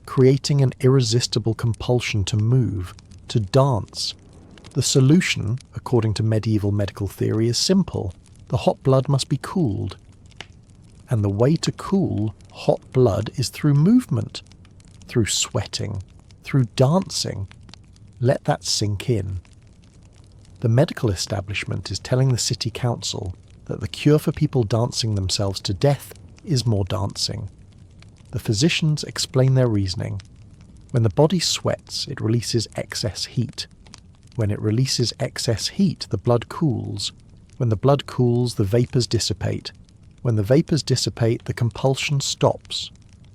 Speaker 1: creating an irresistible compulsion to move, to dance. The solution, according to medieval medical theory, is simple. The hot blood must be cooled. And the way to cool hot blood is through movement, through sweating, through dancing. Let that sink in. The medical establishment is telling the city council that the cure for people dancing themselves to death is more dancing. The physicians explain their reasoning. When the body sweats, it releases excess heat. When it releases excess heat, the blood cools. When the blood cools, the vapours dissipate. When the vapours dissipate, the compulsion stops.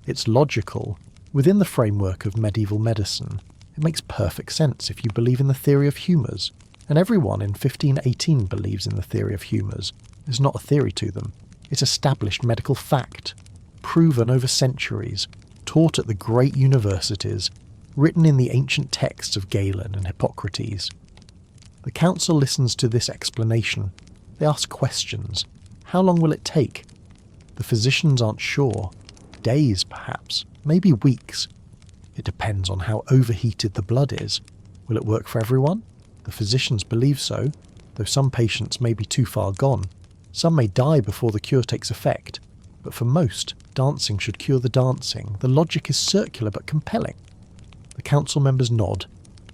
Speaker 1: It's logical, within the framework of medieval medicine. It makes perfect sense if you believe in the theory of humours, and everyone in 1518 believes in the theory of humours. It's not a theory to them. It's established medical fact, proven over centuries, taught at the great universities, written in the ancient texts of Galen and Hippocrates. The council listens to this explanation. They ask questions. How long will it take? The physicians aren't sure. Days, perhaps. Maybe weeks. It depends on how overheated the blood is. Will it work for everyone? The physicians believe so, though some patients may be too far gone. Some may die before the cure takes effect. But for most, dancing should cure the dancing. The logic is circular but compelling. The council members nod.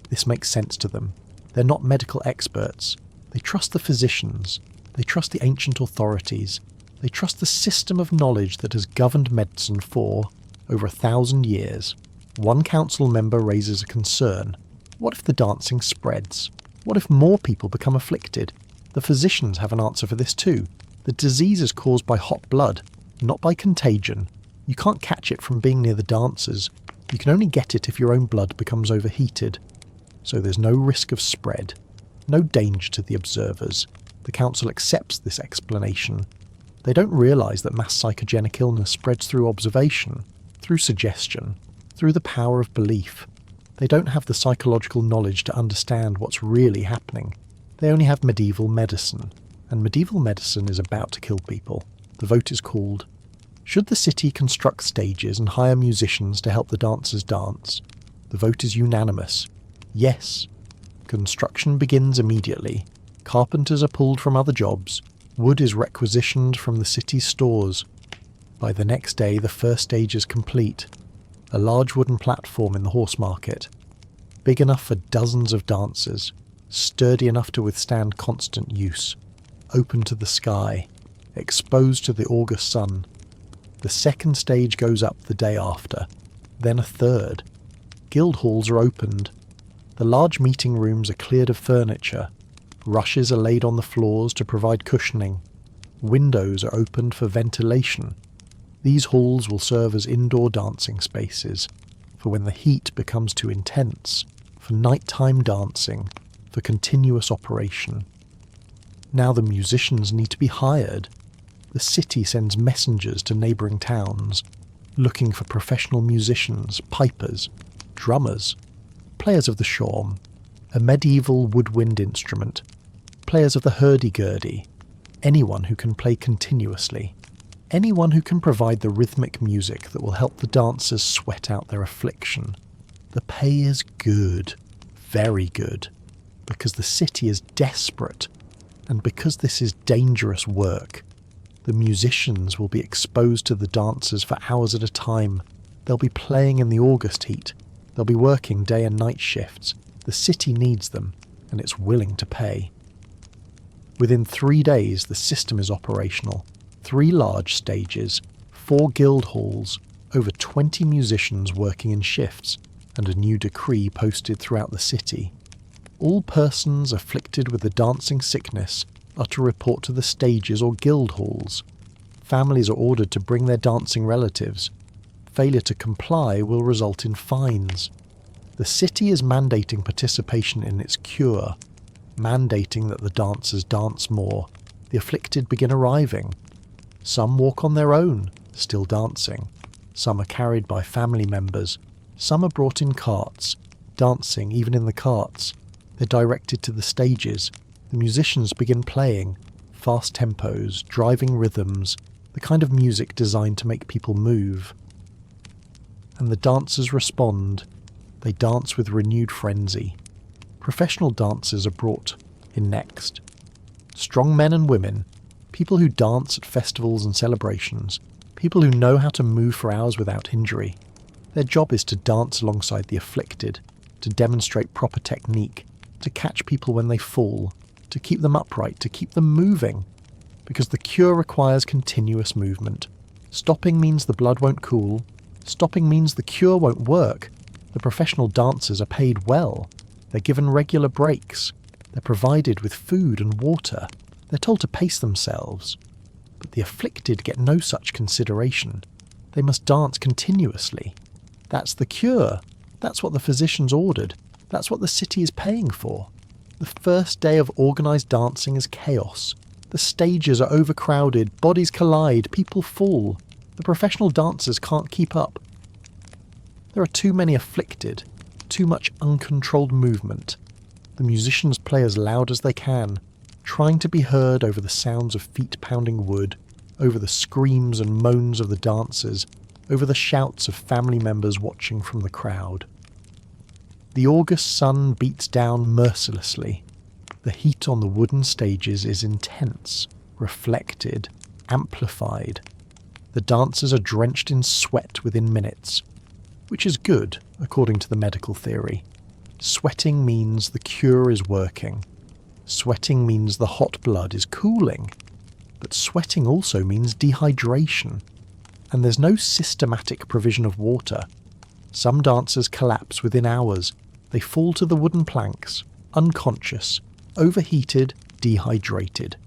Speaker 1: This makes sense to them. They're not medical experts. They trust the physicians. They trust the ancient authorities. They trust the system of knowledge that has governed medicine for over 1,000 years. One council member raises a concern. What if the dancing spreads? What if more people become afflicted? The physicians have an answer for this too. The disease is caused by hot blood, not by contagion. You can't catch it from being near the dancers. You can only get it if your own blood becomes overheated. So there's no risk of spread, no danger to the observers. The council accepts this explanation. They don't realise that mass psychogenic illness spreads through observation, through suggestion, through the power of belief. They don't have the psychological knowledge to understand what's really happening. They only have medieval medicine, and medieval medicine is about to kill people. The vote is called. Should the city construct stages and hire musicians to help the dancers dance? The vote is unanimous. Yes. Construction begins immediately. Carpenters are pulled from other jobs. Wood is requisitioned from the city's stores. By the next day, the first stage is complete. A large wooden platform in the horse market. Big enough for dozens of dancers. Sturdy enough to withstand constant use. Open to the sky. Exposed to the August sun. The second stage goes up the day after. Then a third. Guild halls are opened. The large meeting rooms are cleared of furniture. Rushes are laid on the floors to provide cushioning. Windows are opened for ventilation. These halls will serve as indoor dancing spaces, for when the heat becomes too intense, for nighttime dancing, for continuous operation. Now the musicians need to be hired. The city sends messengers to neighbouring towns, looking for professional musicians, pipers, drummers, players of the shawm, a medieval woodwind instrument, players of the hurdy-gurdy, anyone who can play continuously. Anyone who can provide the rhythmic music that will help the dancers sweat out their affliction. The pay is good, very good, because the city is desperate, and because this is dangerous work. The musicians will be exposed to the dancers for hours at a time. They'll be playing in the August heat. They'll be working day and night shifts. The city needs them, and it's willing to pay. Within 3 days, the system is operational. 3 large stages, 4 guild halls, over 20 musicians working in shifts, and a new decree posted throughout the city. All persons afflicted with the dancing sickness are to report to the stages or guild halls. Families are ordered to bring their dancing relatives. Failure to comply will result in fines. The city is mandating participation in its cure, mandating that the dancers dance more. The afflicted begin arriving. Some walk on their own, still dancing. Some are carried by family members. Some are brought in carts, dancing even in the carts. They're directed to the stages. The musicians begin playing, fast tempos, driving rhythms, the kind of music designed to make people move. And the dancers respond. They dance with renewed frenzy. Professional dancers are brought in next. Strong men and women, people who dance at festivals and celebrations, people who know how to move for hours without injury. Their job is to dance alongside the afflicted, to demonstrate proper technique, to catch people when they fall, to keep them upright, to keep them moving. Because the cure requires continuous movement. Stopping means the blood won't cool. Stopping means the cure won't work. The professional dancers are paid well. They're given regular breaks. They're provided with food and water. They're told to pace themselves. But the afflicted get no such consideration. They must dance continuously. That's the cure. That's what the physicians ordered. That's what the city is paying for. The first day of organised dancing is chaos. The stages are overcrowded, bodies collide, people fall. The professional dancers can't keep up. There are too many afflicted, too much uncontrolled movement. The musicians play as loud as they can, trying to be heard over the sounds of feet pounding wood, over the screams and moans of the dancers, over the shouts of family members watching from the crowd. The August sun beats down mercilessly. The heat on the wooden stages is intense, reflected, amplified. The dancers are drenched in sweat within minutes, which is good, according to the medical theory. Sweating means the cure is working. Sweating means the hot blood is cooling. But sweating also means dehydration. And there's no systematic provision of water. Some dancers collapse within hours. They fall to the wooden planks, unconscious, overheated, dehydrated.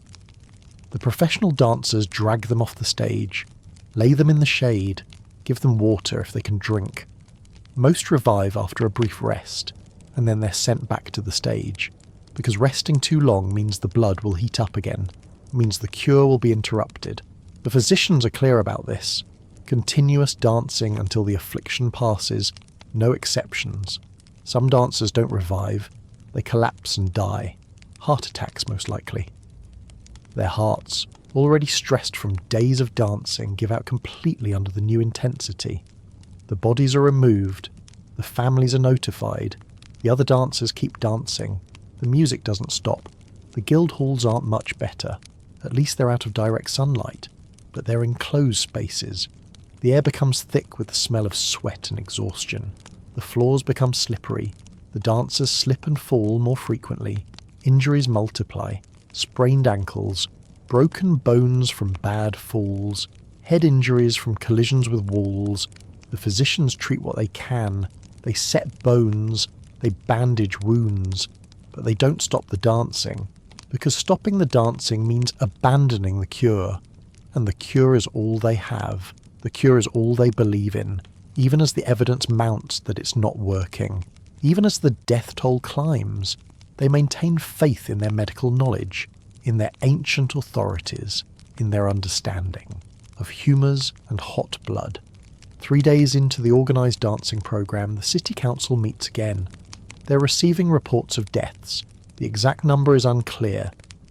Speaker 1: The professional dancers drag them off the stage, lay them in the shade, give them water if they can drink. Most revive after a brief rest, and then they're sent back to the stage, because resting too long means the blood will heat up again, means the cure will be interrupted. The physicians are clear about this. Continuous dancing until the affliction passes, no exceptions. Some dancers don't revive, they collapse and die. Heart attacks most likely. Their hearts, already stressed from days of dancing, give out completely under the new intensity. The bodies are removed, the families are notified, the other dancers keep dancing, the music doesn't stop. The guild halls aren't much better, at least they're out of direct sunlight, but they're enclosed spaces. The air becomes thick with the smell of sweat and exhaustion. The floors become slippery, the dancers slip and fall more frequently, injuries multiply, sprained ankles, broken bones from bad falls, head injuries from collisions with walls. The physicians treat what they can, they set bones, they bandage wounds, but they don't stop the dancing, because stopping the dancing means abandoning the cure, and the cure is all they have, the cure is all they believe in, even as the evidence mounts that it's not working, even as the death toll climbs. They maintain faith in their medical knowledge, in their ancient authorities, in their understanding of humours and hot blood. 3 days into the organised dancing programme, the City Council meets again. They're receiving reports of deaths. The exact number is unclear.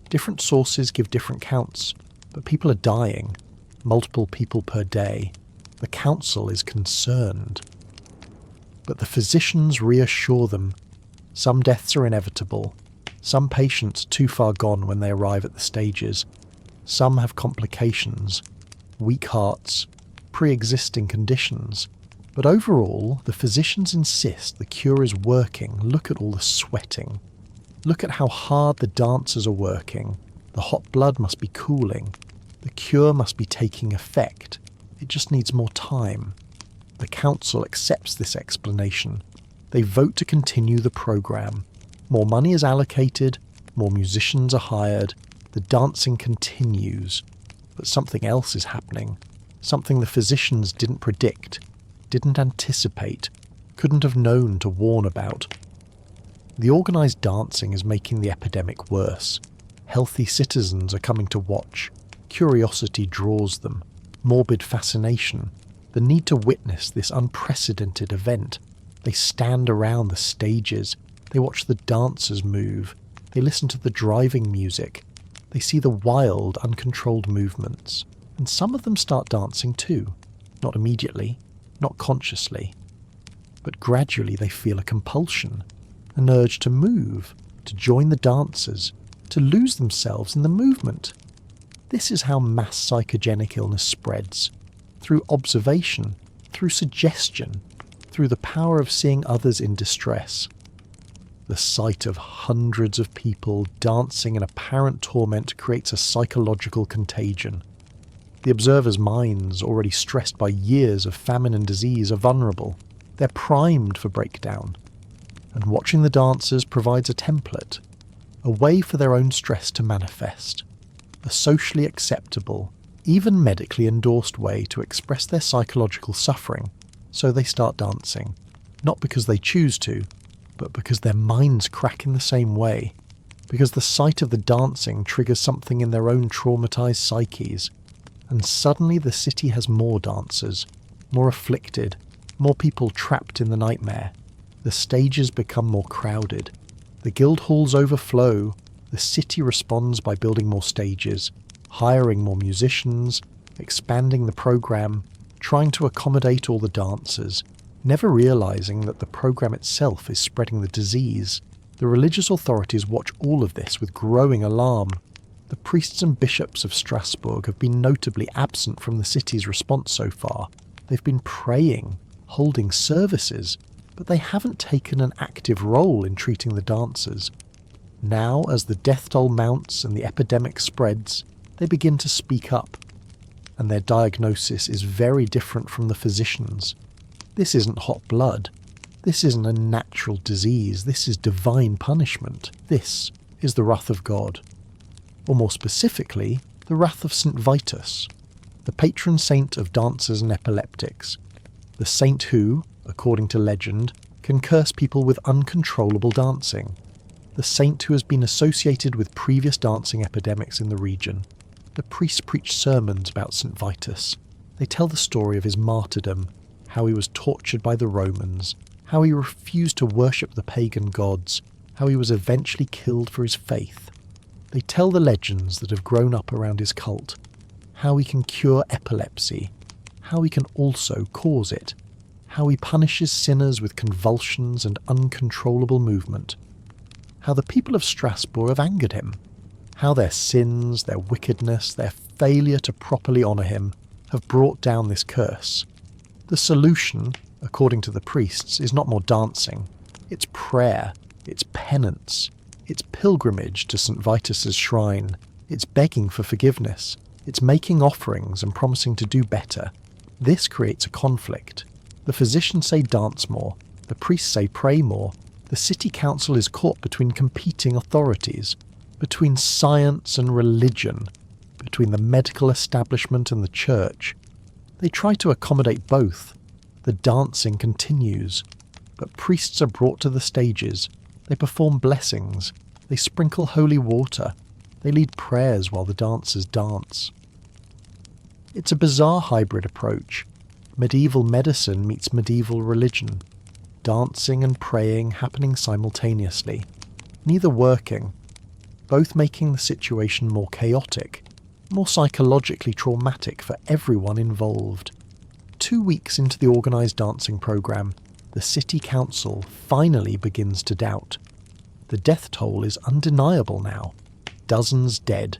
Speaker 1: Different sources give different counts, but people are dying. multiple people per day. The council is concerned. But the physicians reassure them. Some deaths are inevitable. Some patients are too far gone when they arrive at the stages. Some have complications, weak hearts, pre-existing conditions. But overall, the physicians insist the cure is working. Look at all the sweating. Look at how hard the dancers are working. The hot blood must be cooling. The cure must be taking effect. It just needs more time. The council accepts this explanation. They vote to continue the program. More money is allocated, more musicians are hired, the dancing continues. But something else is happening. Something the physicians didn't predict, didn't anticipate, couldn't have known to warn about. The organised dancing is making the epidemic worse. Healthy citizens are coming to watch. Curiosity draws them. Morbid fascination. The need to witness this unprecedented event. They stand around the stages. They watch the dancers move. They listen to the driving music. They see the wild, uncontrolled movements. And some of them start dancing too. Not immediately, not consciously. But gradually they feel a compulsion, an urge to move, to join the dancers, to lose themselves in the movement. This is how mass psychogenic illness spreads. Through observation, through suggestion, through the power of seeing others in distress. The sight of hundreds of people dancing in apparent torment creates a psychological contagion. The observers' minds, already stressed by years of famine and disease, are vulnerable. They're primed for breakdown. And watching the dancers provides a template, a way for their own stress to manifest. A socially acceptable, even medically endorsed way to express their psychological suffering, so they start dancing, not because they choose to, but because their minds crack in the same way, because the sight of the dancing triggers something in their own traumatized psyches, and suddenly the city has more dancers, more afflicted, more people trapped in the nightmare. The stages become more crowded, the guild halls overflow. The city responds by building more stages, hiring more musicians, expanding the program, trying to accommodate all the dancers, never realizing that the program itself is spreading the disease. The religious authorities watch all of this with growing alarm. The priests and bishops of Strasbourg have been notably absent from the city's response so far. They've been praying, holding services, but they haven't taken an active role in treating the dancers. Now, as the death toll mounts and the epidemic spreads, they begin to speak up. And their diagnosis is very different from the physicians. This isn't hot blood. This isn't a natural disease. This is divine punishment. This is the wrath of God. Or more specifically, the wrath of Saint Vitus, the patron saint of dancers and epileptics. The saint who, according to legend, can curse people with uncontrollable dancing. The saint who has been associated with previous dancing epidemics in the region. The priests preach sermons about Saint Vitus. They tell the story of his martyrdom, how he was tortured by the Romans, how he refused to worship the pagan gods, how he was eventually killed for his faith. They tell the legends that have grown up around his cult, how he can cure epilepsy, how he can also cause it, how he punishes sinners with convulsions and uncontrollable movement, how the people of Strasbourg have angered him, how their sins, their wickedness, their failure to properly honour him have brought down this curse. The solution, according to the priests, is not more dancing. It's prayer, it's penance, it's pilgrimage to St. Vitus's shrine, it's begging for forgiveness, it's making offerings and promising to do better. This creates a conflict. The physicians say dance more, the priests say pray more. The city council is caught between competing authorities, between science and religion, between the medical establishment and the church. They try to accommodate both. The dancing continues, but priests are brought to the stages. They perform blessings. They sprinkle holy water. They lead prayers while the dancers dance. It's a bizarre hybrid approach. Medieval medicine meets medieval religion. Dancing and praying happening simultaneously, neither working, both making the situation more chaotic, more psychologically traumatic for everyone involved. 2 weeks into the organised dancing programme, the city council finally begins to doubt. The death toll is undeniable now. Dozens dead.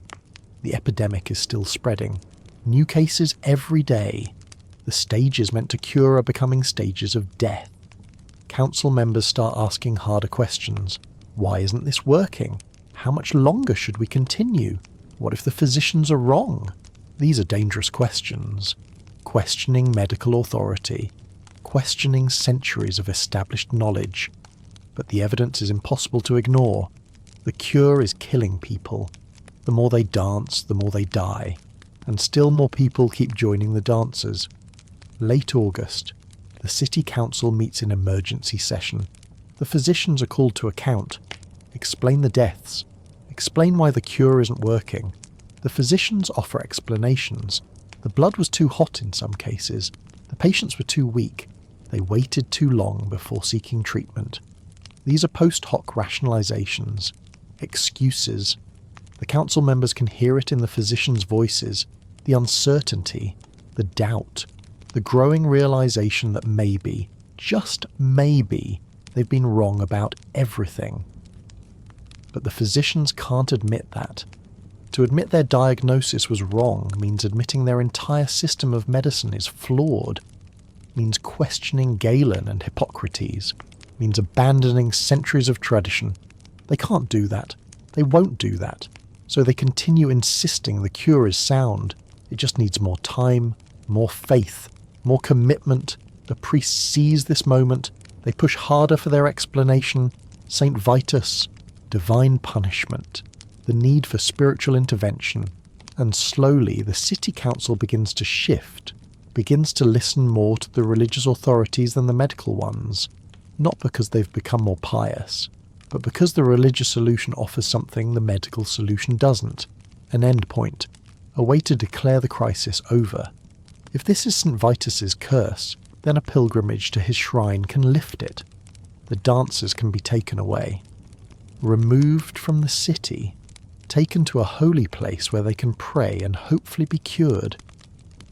Speaker 1: The epidemic is still spreading. New cases every day. The stages meant to cure are becoming stages of death. Council members start asking harder questions. Why isn't this working? How much longer should we continue? What if the physicians are wrong? These are dangerous questions. Questioning medical authority. Questioning centuries of established knowledge. But the evidence is impossible to ignore. The cure is killing people. The more they dance, the more they die. And still more people keep joining the dancers. Late August, the city council meets in emergency session. The physicians are called to account. Explain the deaths. Explain why the cure isn't working. The physicians offer explanations. The blood was too hot in some cases. The patients were too weak. They waited too long before seeking treatment. These are post hoc rationalizations, excuses. The council members can hear it in the physicians' voices, the uncertainty, the doubt, the growing realization that maybe, just maybe, they've been wrong about everything. But the physicians can't admit that. To admit their diagnosis was wrong means admitting their entire system of medicine is flawed, means questioning Galen and Hippocrates, means abandoning centuries of tradition. They can't do that. They won't do that. So they continue insisting the cure is sound. It just needs more time, more faith, more commitment. The priests seize this moment. They push harder for their explanation. Saint Vitus, divine punishment, the need for spiritual intervention. And slowly the city council begins to shift, begins to listen more to the religious authorities than the medical ones. Not because they've become more pious, but because the religious solution offers something the medical solution doesn't. An end point. A way to declare the crisis over. If this is St. Vitus's curse, then a pilgrimage to his shrine can lift it. The dancers can be taken away. Removed from the city. Taken to a holy place where they can pray and hopefully be cured.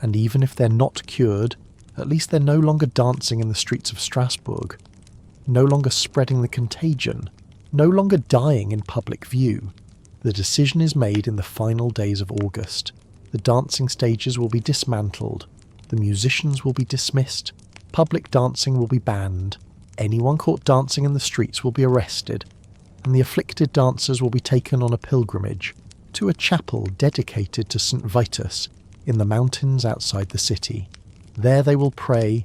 Speaker 1: And even if they're not cured, at least they're no longer dancing in the streets of Strasbourg. No longer spreading the contagion. No longer dying in public view. The decision is made in the final days of August. The dancing stages will be dismantled. The musicians will be dismissed. Public dancing will be banned. Anyone caught dancing in the streets will be arrested. And the afflicted dancers will be taken on a pilgrimage to a chapel dedicated to St. Vitus in the mountains outside the city. There they will pray.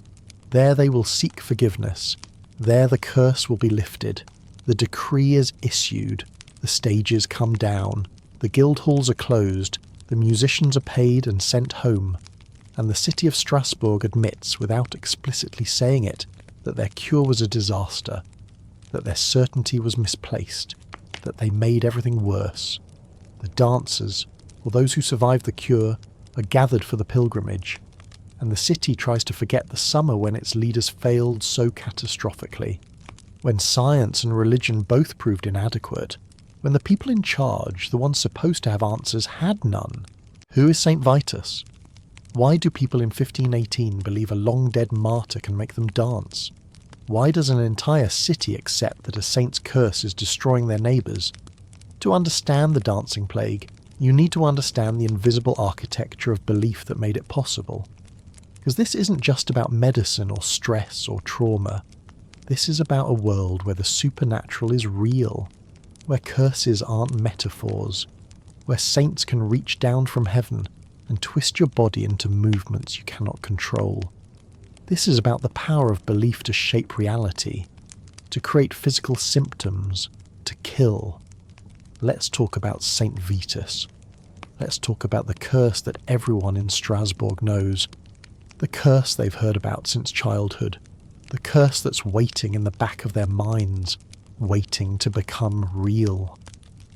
Speaker 1: There they will seek forgiveness. There the curse will be lifted. The decree is issued. The stages come down. The guild halls are closed. The musicians are paid and sent home. And the city of Strasbourg admits, without explicitly saying it, that their cure was a disaster, that their certainty was misplaced, that they made everything worse. The dancers, or those who survived the cure, are gathered for the pilgrimage, and the city tries to forget the summer when its leaders failed so catastrophically, when science and religion both proved inadequate, when the people in charge, the ones supposed to have answers, had none. Who is Saint Vitus? Why do people in 1518 believe a long-dead martyr can make them dance? Why does an entire city accept that a saint's curse is destroying their neighbours? To understand the dancing plague, you need to understand the invisible architecture of belief that made it possible. Because this isn't just about medicine or stress or trauma. This is about a world where the supernatural is real, where curses aren't metaphors, where saints can reach down from heaven and twist your body into movements you cannot control. This is about the power of belief to shape reality, to create physical symptoms, to kill. Let's talk about Saint Vitus. Let's talk about the curse that everyone in Strasbourg knows, the curse they've heard about since childhood, the curse that's waiting in the back of their minds, waiting to become real.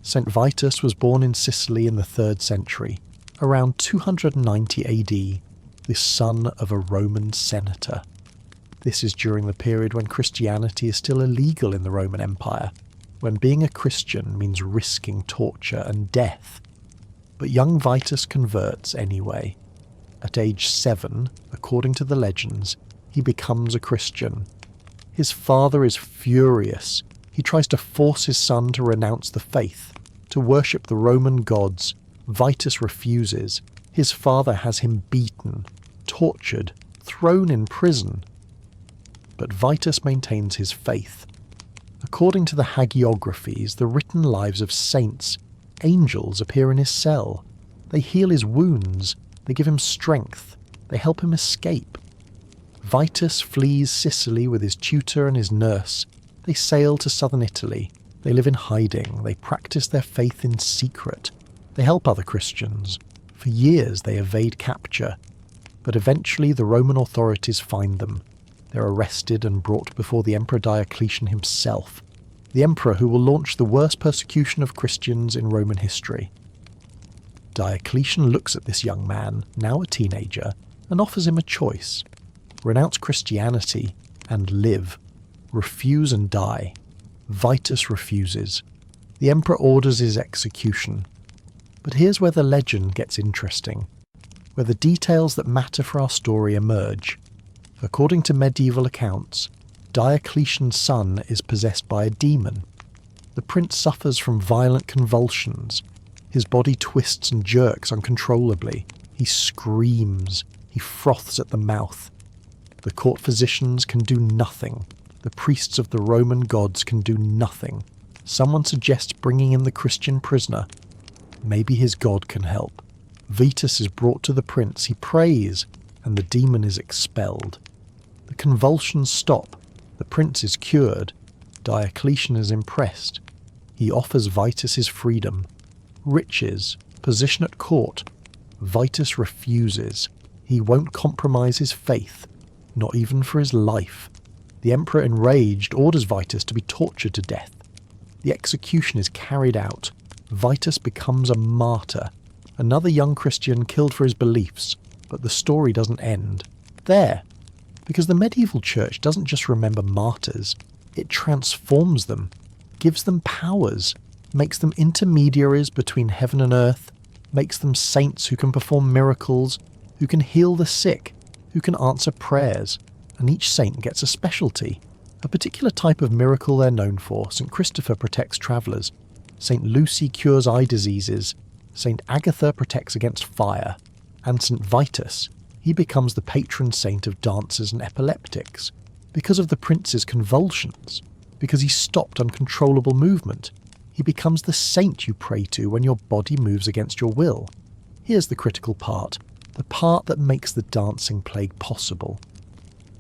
Speaker 1: Saint Vitus was born in Sicily in the 3rd century, around 290 AD, the son of a Roman senator. This is during the period when Christianity is still illegal in the Roman Empire, when being a Christian means risking torture and death. But young Vitus converts anyway. At age 7, according to the legends, he becomes a Christian. His father is furious. He tries to force his son to renounce the faith, to worship the Roman gods. Vitus refuses. His father has him beaten, tortured, thrown in prison. But Vitus maintains his faith. According to the hagiographies, the written lives of saints, angels appear in his cell. They heal his wounds. They give him strength. They help him escape. Vitus flees Sicily with his tutor and his nurse. They sail to southern Italy. They live in hiding. They practice their faith in secret. They help other Christians. For years they evade capture. But eventually the Roman authorities find them. They're arrested and brought before the Emperor Diocletian himself, the emperor who will launch the worst persecution of Christians in Roman history. Diocletian looks at this young man, now a teenager, and offers him a choice. Renounce Christianity and live. Refuse and die. Vitus refuses. The emperor orders his execution. But here's where the legend gets interesting, where the details that matter for our story emerge. According to medieval accounts, Diocletian's son is possessed by a demon. The prince suffers from violent convulsions. His body twists and jerks uncontrollably. He screams. He froths at the mouth. The court physicians can do nothing. The priests of the Roman gods can do nothing. Someone suggests bringing in the Christian prisoner. Maybe his god can help. Vitus is brought to the prince. He prays, and the demon is expelled. The convulsions stop. The prince is cured. Diocletian is impressed. He offers Vitus his freedom. Riches, position at court. Vitus refuses. He won't compromise his faith, not even for his life. The emperor, enraged, orders Vitus to be tortured to death. The execution is carried out. Vitus becomes a martyr, another young Christian killed for his beliefs. But the story doesn't end there, because the medieval church doesn't just remember martyrs, it transforms them, gives them powers, makes them intermediaries between heaven and earth, makes them saints who can perform miracles, who can heal the sick, who can answer prayers, and each saint gets a specialty, a particular type of miracle they're known for. St. Christopher protects travellers, St. Lucy cures eye diseases, St. Agatha protects against fire, and St. Vitus, he becomes the patron saint of dancers and epileptics, because of the prince's convulsions, because he stopped uncontrollable movement. He becomes the saint you pray to when your body moves against your will. Here's the critical part, the part that makes the dancing plague possible.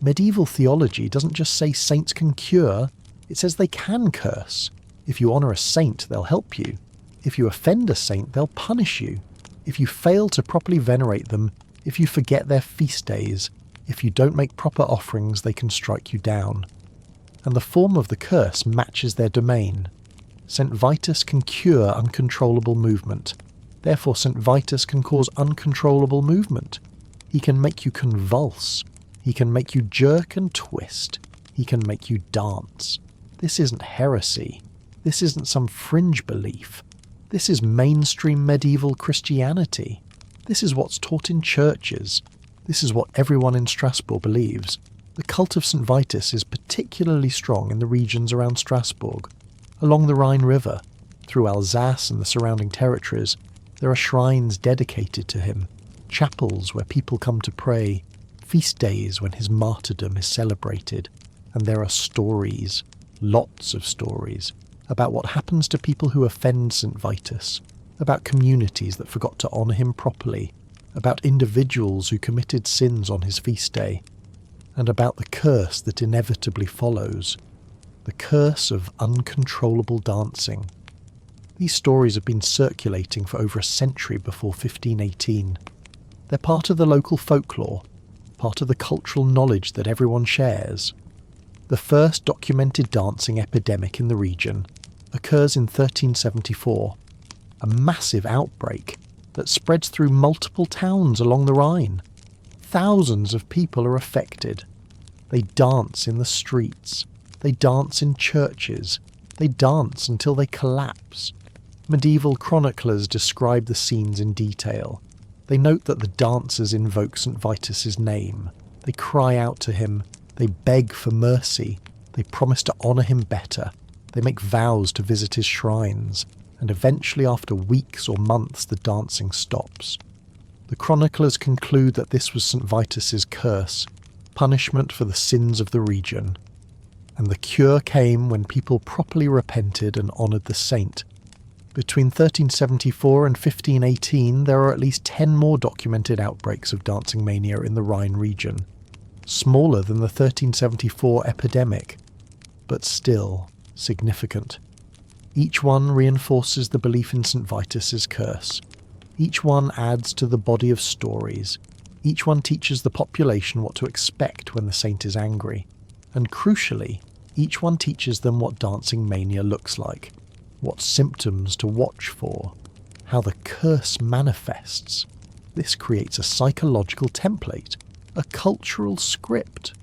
Speaker 1: Medieval theology doesn't just say saints can cure, it says they can curse. If you honour a saint, they'll help you. If you offend a saint, they'll punish you. If you fail to properly venerate them, if you forget their feast days, if you don't make proper offerings, they can strike you down. And the form of the curse matches their domain. St. Vitus can cure uncontrollable movement. Therefore St. Vitus can cause uncontrollable movement. He can make you convulse. He can make you jerk and twist. He can make you dance. This isn't heresy. This isn't some fringe belief. This is mainstream medieval Christianity. This is what's taught in churches. This is what everyone in Strasbourg believes. The cult of St. Vitus is particularly strong in the regions around Strasbourg. Along the Rhine River, through Alsace and the surrounding territories, there are shrines dedicated to him, chapels where people come to pray, feast days when his martyrdom is celebrated, and there are stories, lots of stories, about what happens to people who offend St. Vitus, about communities that forgot to honour him properly, about individuals who committed sins on his feast day, and about the curse that inevitably follows, the curse of uncontrollable dancing. These stories have been circulating for over a century before 1518. They're part of the local folklore, part of the cultural knowledge that everyone shares. The first documented dancing epidemic in the region occurs in 1374, a massive outbreak that spreads through multiple towns along the Rhine. Thousands of people are affected. They dance in the streets. They dance in churches. They dance until they collapse. Medieval chroniclers describe the scenes in detail. They note that the dancers invoke Saint Vitus's name. They cry out to him. They beg for mercy. They promise to honour him better. They make vows to visit his shrines. And eventually, after weeks or months, the dancing stops. The chroniclers conclude that this was Saint Vitus's curse, punishment for the sins of the region. And the cure came when people properly repented and honoured the saint. Between 1374 and 1518, there are at least 10 more documented outbreaks of dancing mania in the Rhine region, smaller than the 1374 epidemic, but still significant. Each one reinforces the belief in St. Vitus's curse. Each one adds to the body of stories. Each one teaches the population what to expect when the saint is angry. And crucially, each one teaches them what dancing mania looks like, what symptoms to watch for, how the curse manifests. This creates a psychological template, a cultural script.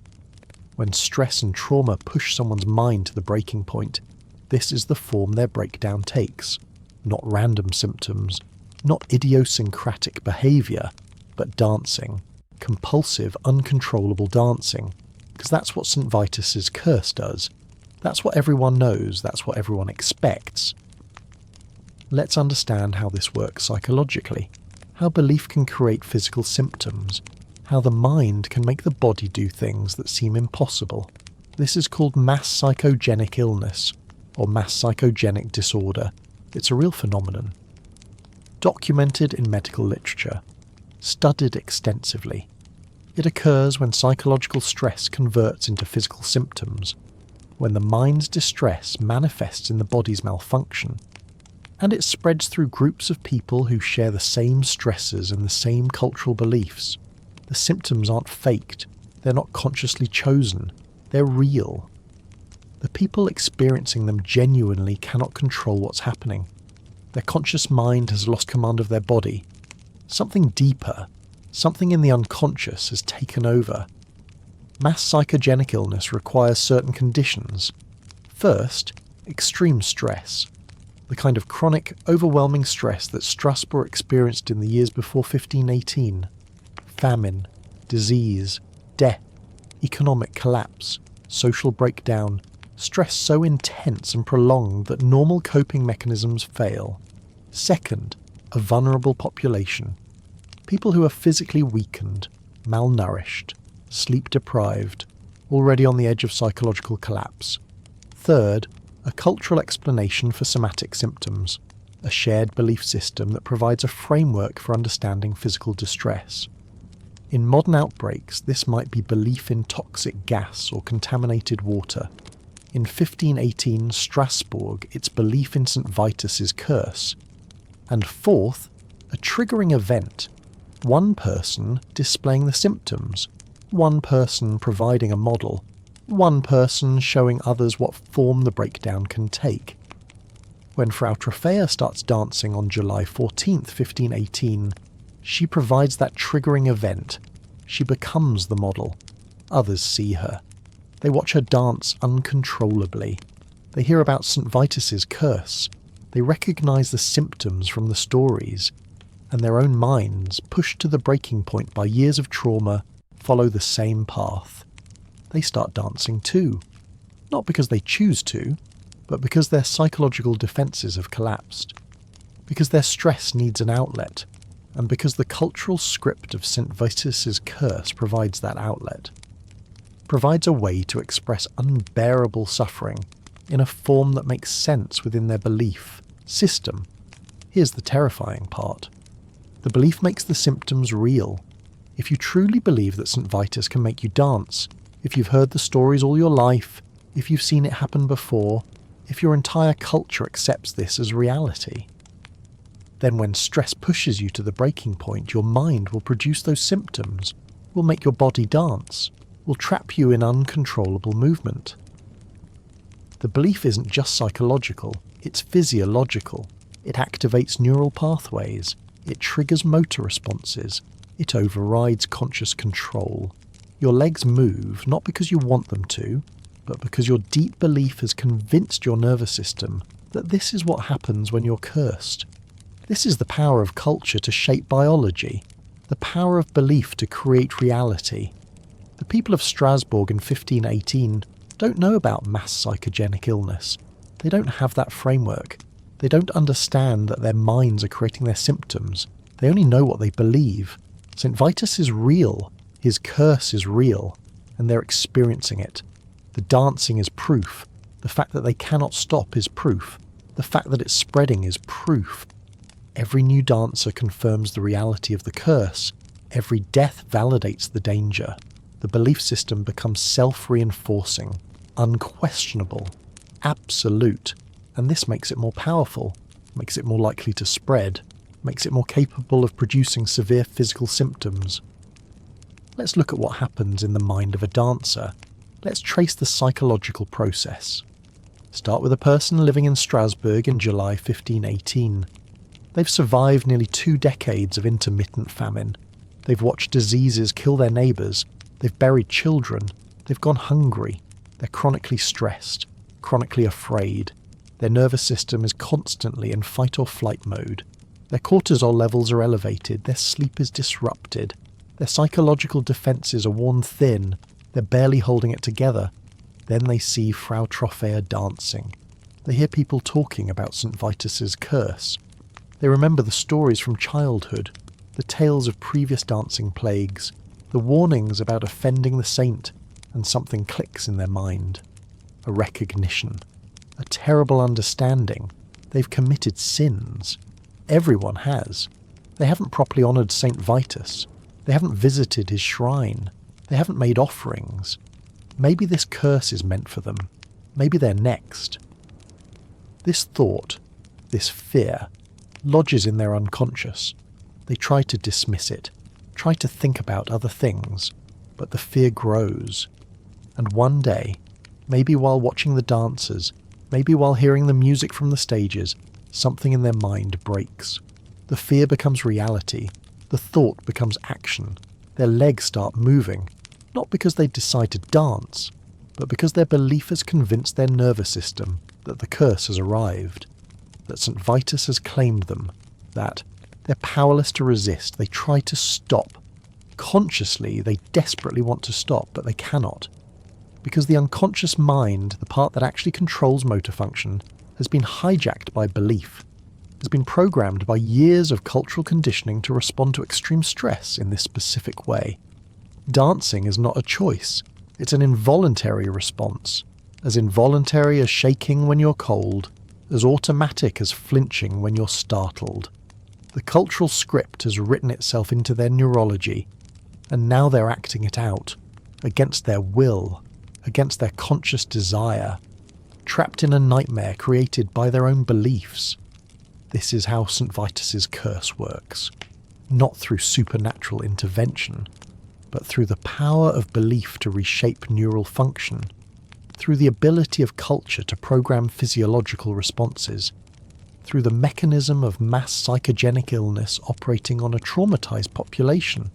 Speaker 1: When stress and trauma push someone's mind to the breaking point, this is the form their breakdown takes. Not random symptoms, not idiosyncratic behaviour, but dancing. Compulsive, uncontrollable dancing. Because that's what St. Vitus's curse does. That's what everyone knows, that's what everyone expects. Let's understand how this works psychologically. How belief can create physical symptoms. How the mind can make the body do things that seem impossible. This is called mass psychogenic illness, or mass psychogenic disorder. It's a real phenomenon. Documented in medical literature. Studied extensively. It occurs when psychological stress converts into physical symptoms, when the mind's distress manifests in the body's malfunction, and it spreads through groups of people who share the same stresses and the same cultural beliefs. The symptoms aren't faked, they're not consciously chosen, they're real. The people experiencing them genuinely cannot control what's happening. Their conscious mind has lost command of their body. Something deeper, something in the unconscious has taken over. Mass psychogenic illness requires certain conditions. First, extreme stress. The kind of chronic, overwhelming stress that Strasbourg experienced in the years before 1518. Famine, disease, death, economic collapse, social breakdown, stress so intense and prolonged that normal coping mechanisms fail. Second, a vulnerable population. People who are physically weakened, malnourished, sleep-deprived, already on the edge of psychological collapse. Third, a cultural explanation for somatic symptoms, a shared belief system that provides a framework for understanding physical distress. In modern outbreaks, this might be belief in toxic gas or contaminated water. In 1518 Strasbourg, it's belief in St. Vitus's curse. And fourth, a triggering event. One person displaying the symptoms, one person providing a model, one person showing others what form the breakdown can take. When Frau Troffea starts dancing on July 14th, 1518, she provides that triggering event. She becomes the model. Others see her. They watch her dance uncontrollably. They hear about St. Vitus's curse. They recognise the symptoms from the stories. And their own minds, pushed to the breaking point by years of trauma, follow the same path. They start dancing too. Not because they choose to, but because their psychological defences have collapsed. Because their stress needs an outlet, and because the cultural script of St. Vitus's curse provides that outlet. Provides a way to express unbearable suffering in a form that makes sense within their belief system. Here's the terrifying part. The belief makes the symptoms real. If you truly believe that St. Vitus can make you dance, if you've heard the stories all your life, if you've seen it happen before, if your entire culture accepts this as reality, then when stress pushes you to the breaking point, your mind will produce those symptoms, will make your body dance, will trap you in uncontrollable movement. The belief isn't just psychological, it's physiological. It activates neural pathways. It triggers motor responses. It overrides conscious control. Your legs move not because you want them to, but because your deep belief has convinced your nervous system that this is what happens when you're cursed. This is the power of culture to shape biology, the power of belief to create reality. The people of Strasbourg in 1518 don't know about mass psychogenic illness. They don't have that framework. They don't understand that their minds are creating their symptoms. They only know what they believe. Saint Vitus is real. His curse is real. And they're experiencing it. The dancing is proof. The fact that they cannot stop is proof. The fact that it's spreading is proof. Every new dancer confirms the reality of the curse. Every death validates the danger. The belief system becomes self-reinforcing, unquestionable, absolute, and this makes it more powerful, makes it more likely to spread, makes it more capable of producing severe physical symptoms. Let's look at what happens in the mind of a dancer. Let's trace the psychological process. Start with a person living in Strasbourg in July 1518. They've survived nearly 2 decades of intermittent famine. They've watched diseases kill their neighbours. They've buried children. They've gone hungry. They're chronically stressed, chronically afraid. Their nervous system is constantly in fight or flight mode. Their cortisol levels are elevated. Their sleep is disrupted. Their psychological defences are worn thin. They're barely holding it together. Then they see Frau Troffea dancing. They hear people talking about Saint Vitus's curse. They remember the stories from childhood, the tales of previous dancing plagues, the warnings about offending the saint, and something clicks in their mind. A recognition. A terrible understanding. They've committed sins. Everyone has. They haven't properly honoured Saint Vitus. They haven't visited his shrine. They haven't made offerings. Maybe this curse is meant for them. Maybe they're next. This thought, this fear, lodges in their unconscious. They try to dismiss it, try to think about other things, but the fear grows. And one day, maybe while watching the dancers, maybe while hearing the music from the stages, something in their mind breaks. The fear becomes reality. The thought becomes action. Their legs start moving, not because they decide to dance, but because their belief has convinced their nervous system that the curse has arrived, that St. Vitus has claimed them, that they're powerless to resist. They try to stop. Consciously, they desperately want to stop, but they cannot. Because the unconscious mind, the part that actually controls motor function, has been hijacked by belief, has been programmed by years of cultural conditioning to respond to extreme stress in this specific way. Dancing is not a choice. It's an involuntary response, as involuntary as shaking when you're cold, as automatic as flinching when you're startled. The cultural script has written itself into their neurology, and now they're acting it out, against their will, against their conscious desire, trapped in a nightmare created by their own beliefs. This is how St. Vitus's curse works, not through supernatural intervention, but through the power of belief to reshape neural function, through the ability of culture to program physiological responses, through the mechanism of mass psychogenic illness operating on a traumatized population.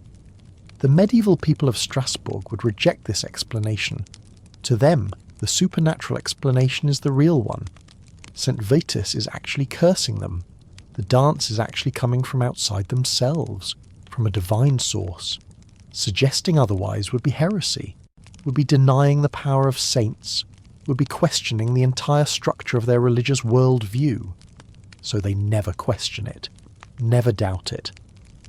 Speaker 1: The medieval people of Strasbourg would reject this explanation. To them, the supernatural explanation is the real one. Saint Vitus is actually cursing them. The dance is actually coming from outside themselves, from a divine source. Suggesting otherwise would be heresy, would be denying the power of saints, would be questioning the entire structure of their religious worldview. So they never question it, never doubt it,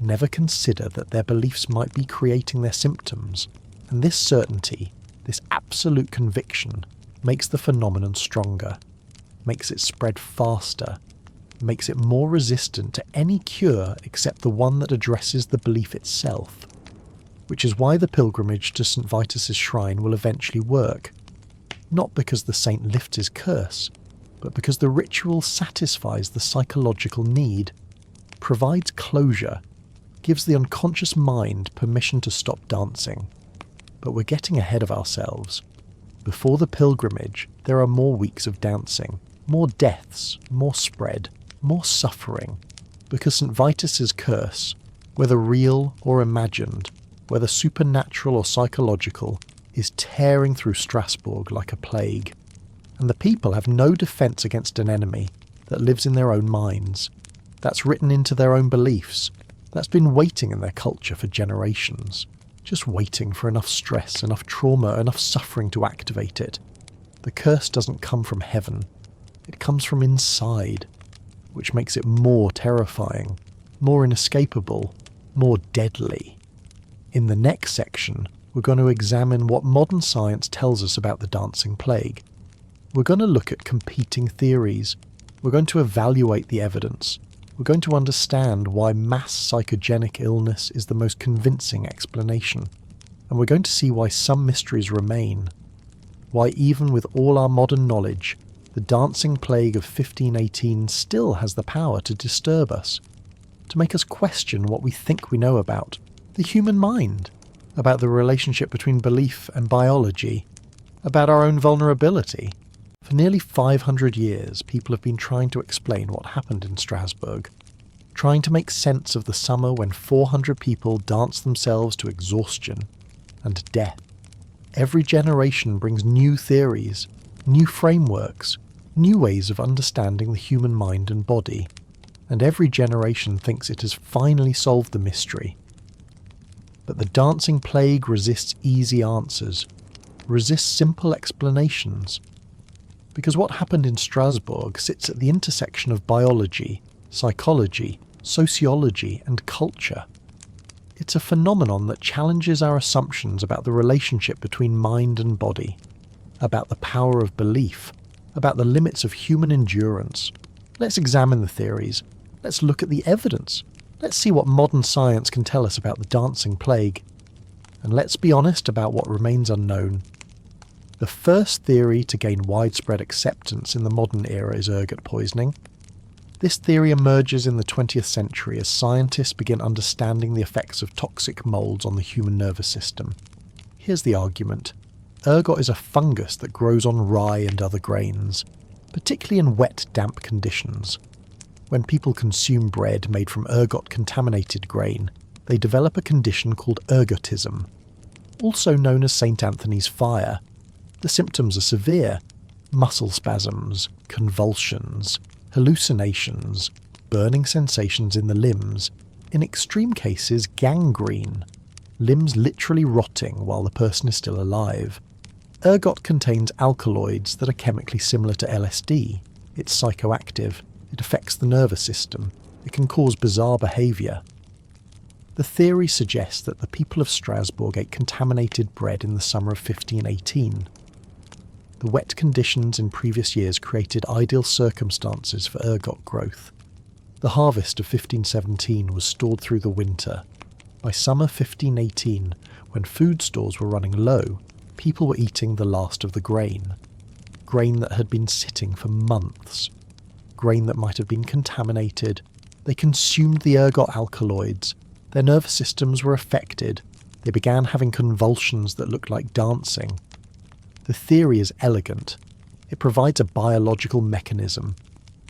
Speaker 1: never consider that their beliefs might be creating their symptoms. And this certainty, this absolute conviction, makes the phenomenon stronger, makes it spread faster, makes it more resistant to any cure except the one that addresses the belief itself. Which is why the pilgrimage to St. Vitus's shrine will eventually work. Not because the saint lifts his curse, but because the ritual satisfies the psychological need, provides closure, gives the unconscious mind permission to stop dancing. But we're getting ahead of ourselves. Before the pilgrimage, there are more weeks of dancing, more deaths, more spread, more suffering, because St. Vitus's curse, whether real or imagined, whether supernatural or psychological, is tearing through Strasbourg like a plague. And the people have no defence against an enemy, that lives in their own minds, that's written into their own beliefs, that's been waiting in their culture for generations, just waiting for enough stress, enough trauma, enough suffering to activate it. The curse doesn't come from heaven, it comes from inside, which makes it more terrifying, more inescapable, more deadly. In the next section, we're going to examine what modern science tells us about the dancing plague. We're going to look at competing theories. We're going to evaluate the evidence. We're going to understand why mass psychogenic illness is the most convincing explanation. And we're going to see why some mysteries remain. Why even with all our modern knowledge, the dancing plague of 1518 still has the power to disturb us, to make us question what we think we know about the human mind, about the relationship between belief and biology, about our own vulnerability. For nearly 500 years, people have been trying to explain what happened in Strasbourg, trying to make sense of the summer when 400 people danced themselves to exhaustion and death. Every generation brings new theories, new frameworks, new ways of understanding the human mind and body, and every generation thinks it has finally solved the mystery. But the dancing plague resists easy answers, resists simple explanations. Because what happened in Strasbourg sits at the intersection of biology, psychology, sociology, and culture. It's a phenomenon that challenges our assumptions about the relationship between mind and body, about the power of belief, about the limits of human endurance. Let's examine the theories. Let's look at the evidence. Let's see what modern science can tell us about the dancing plague. And let's be honest about what remains unknown. The first theory to gain widespread acceptance in the modern era is ergot poisoning. This theory emerges in the 20th century as scientists begin understanding the effects of toxic molds on the human nervous system. Here's the argument. Ergot is a fungus that grows on rye and other grains, particularly in wet, damp conditions. When people consume bread made from ergot-contaminated grain, they develop a condition called ergotism, also known as St. Anthony's fire. The symptoms are severe: muscle spasms, convulsions, hallucinations, burning sensations in the limbs, in extreme cases gangrene, limbs literally rotting while the person is still alive. Ergot contains alkaloids that are chemically similar to LSD. It's psychoactive. It affects the nervous system. It can cause bizarre behaviour. The theory suggests that the people of Strasbourg ate contaminated bread in the summer of 1518. The wet conditions in previous years created ideal circumstances for ergot growth. The harvest of 1517 was stored through the winter. By summer 1518, when food stores were running low, people were eating the last of the grain that had been sitting for months. Grain that might have been contaminated. They consumed the ergot alkaloids. Their nervous systems were affected. They began having convulsions that looked like dancing. The theory is elegant. It provides a biological mechanism.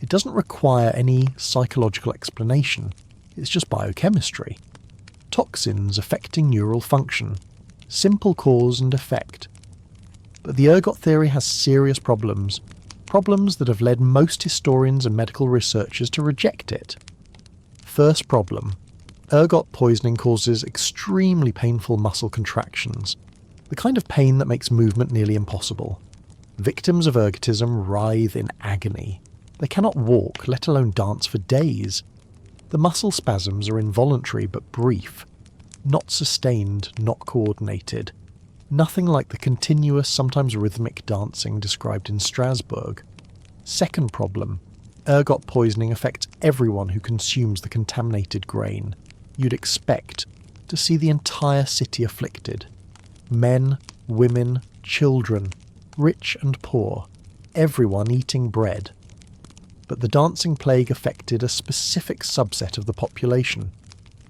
Speaker 1: It doesn't require any psychological explanation. It's just biochemistry. Toxins affecting neural function. Simple cause and effect. But the ergot theory has serious problems. Problems that have led most historians and medical researchers to reject it. First problem. Ergot poisoning causes extremely painful muscle contractions, the kind of pain that makes movement nearly impossible. Victims of ergotism writhe in agony. They cannot walk, let alone dance for days. The muscle spasms are involuntary but brief, not sustained, not coordinated. Nothing like the continuous, sometimes rhythmic dancing described in Strasbourg. Second problem. Ergot poisoning affects everyone who consumes the contaminated grain. You'd expect to see the entire city afflicted. Men, women, children, rich and poor, everyone eating bread. But the dancing plague affected a specific subset of the population.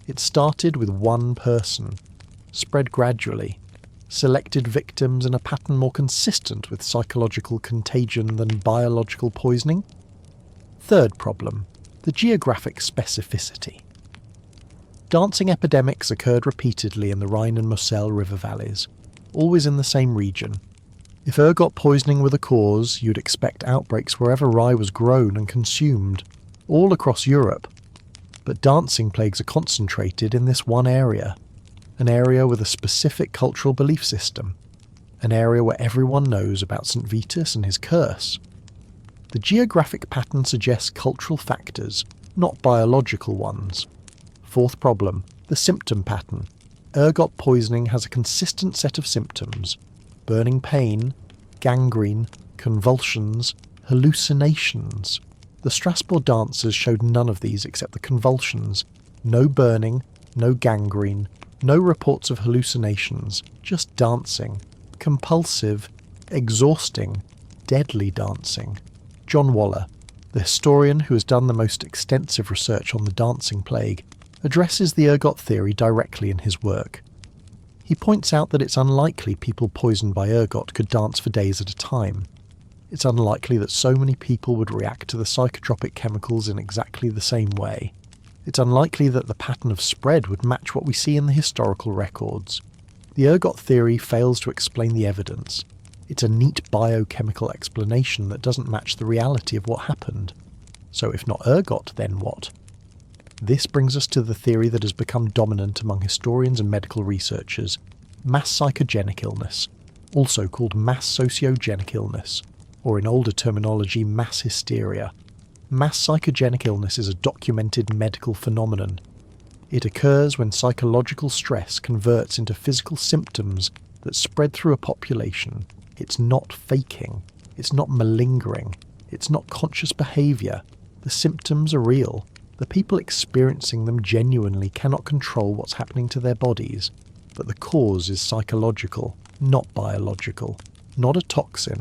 Speaker 1: It started with one person, spread gradually, selected victims in a pattern more consistent with psychological contagion than biological poisoning. Third problem, the geographic specificity. Dancing epidemics occurred repeatedly in the Rhine and Moselle river valleys, always in the same region. If ergot poisoning were the cause, you'd expect outbreaks wherever rye was grown and consumed, all across Europe. But dancing plagues are concentrated in this one area, an area with a specific cultural belief system, an area where everyone knows about Saint Vitus and his curse. The geographic pattern suggests cultural factors, not biological ones. Fourth problem, the symptom pattern. Ergot poisoning has a consistent set of symptoms: burning pain, gangrene, convulsions, hallucinations. The Strasbourg dancers showed none of these except the convulsions. No burning, no gangrene, no reports of hallucinations, just dancing. Compulsive, exhausting, deadly dancing. John Waller, the historian who has done the most extensive research on the dancing plague, addresses the ergot theory directly in his work. He points out that it's unlikely people poisoned by ergot could dance for days at a time. It's unlikely that so many people would react to the psychotropic chemicals in exactly the same way. It's unlikely that the pattern of spread would match what we see in the historical records. The ergot theory fails to explain the evidence. It's a neat biochemical explanation that doesn't match the reality of what happened. So if not ergot, then what? This brings us to the theory that has become dominant among historians and medical researchers: mass psychogenic illness, also called mass sociogenic illness, or in older terminology, mass hysteria. Mass psychogenic illness is a documented medical phenomenon. It occurs when psychological stress converts into physical symptoms that spread through a population. It's not faking. It's not malingering. It's not conscious behaviour. The symptoms are real. The people experiencing them genuinely cannot control what's happening to their bodies, but the cause is psychological, not biological. Not a toxin,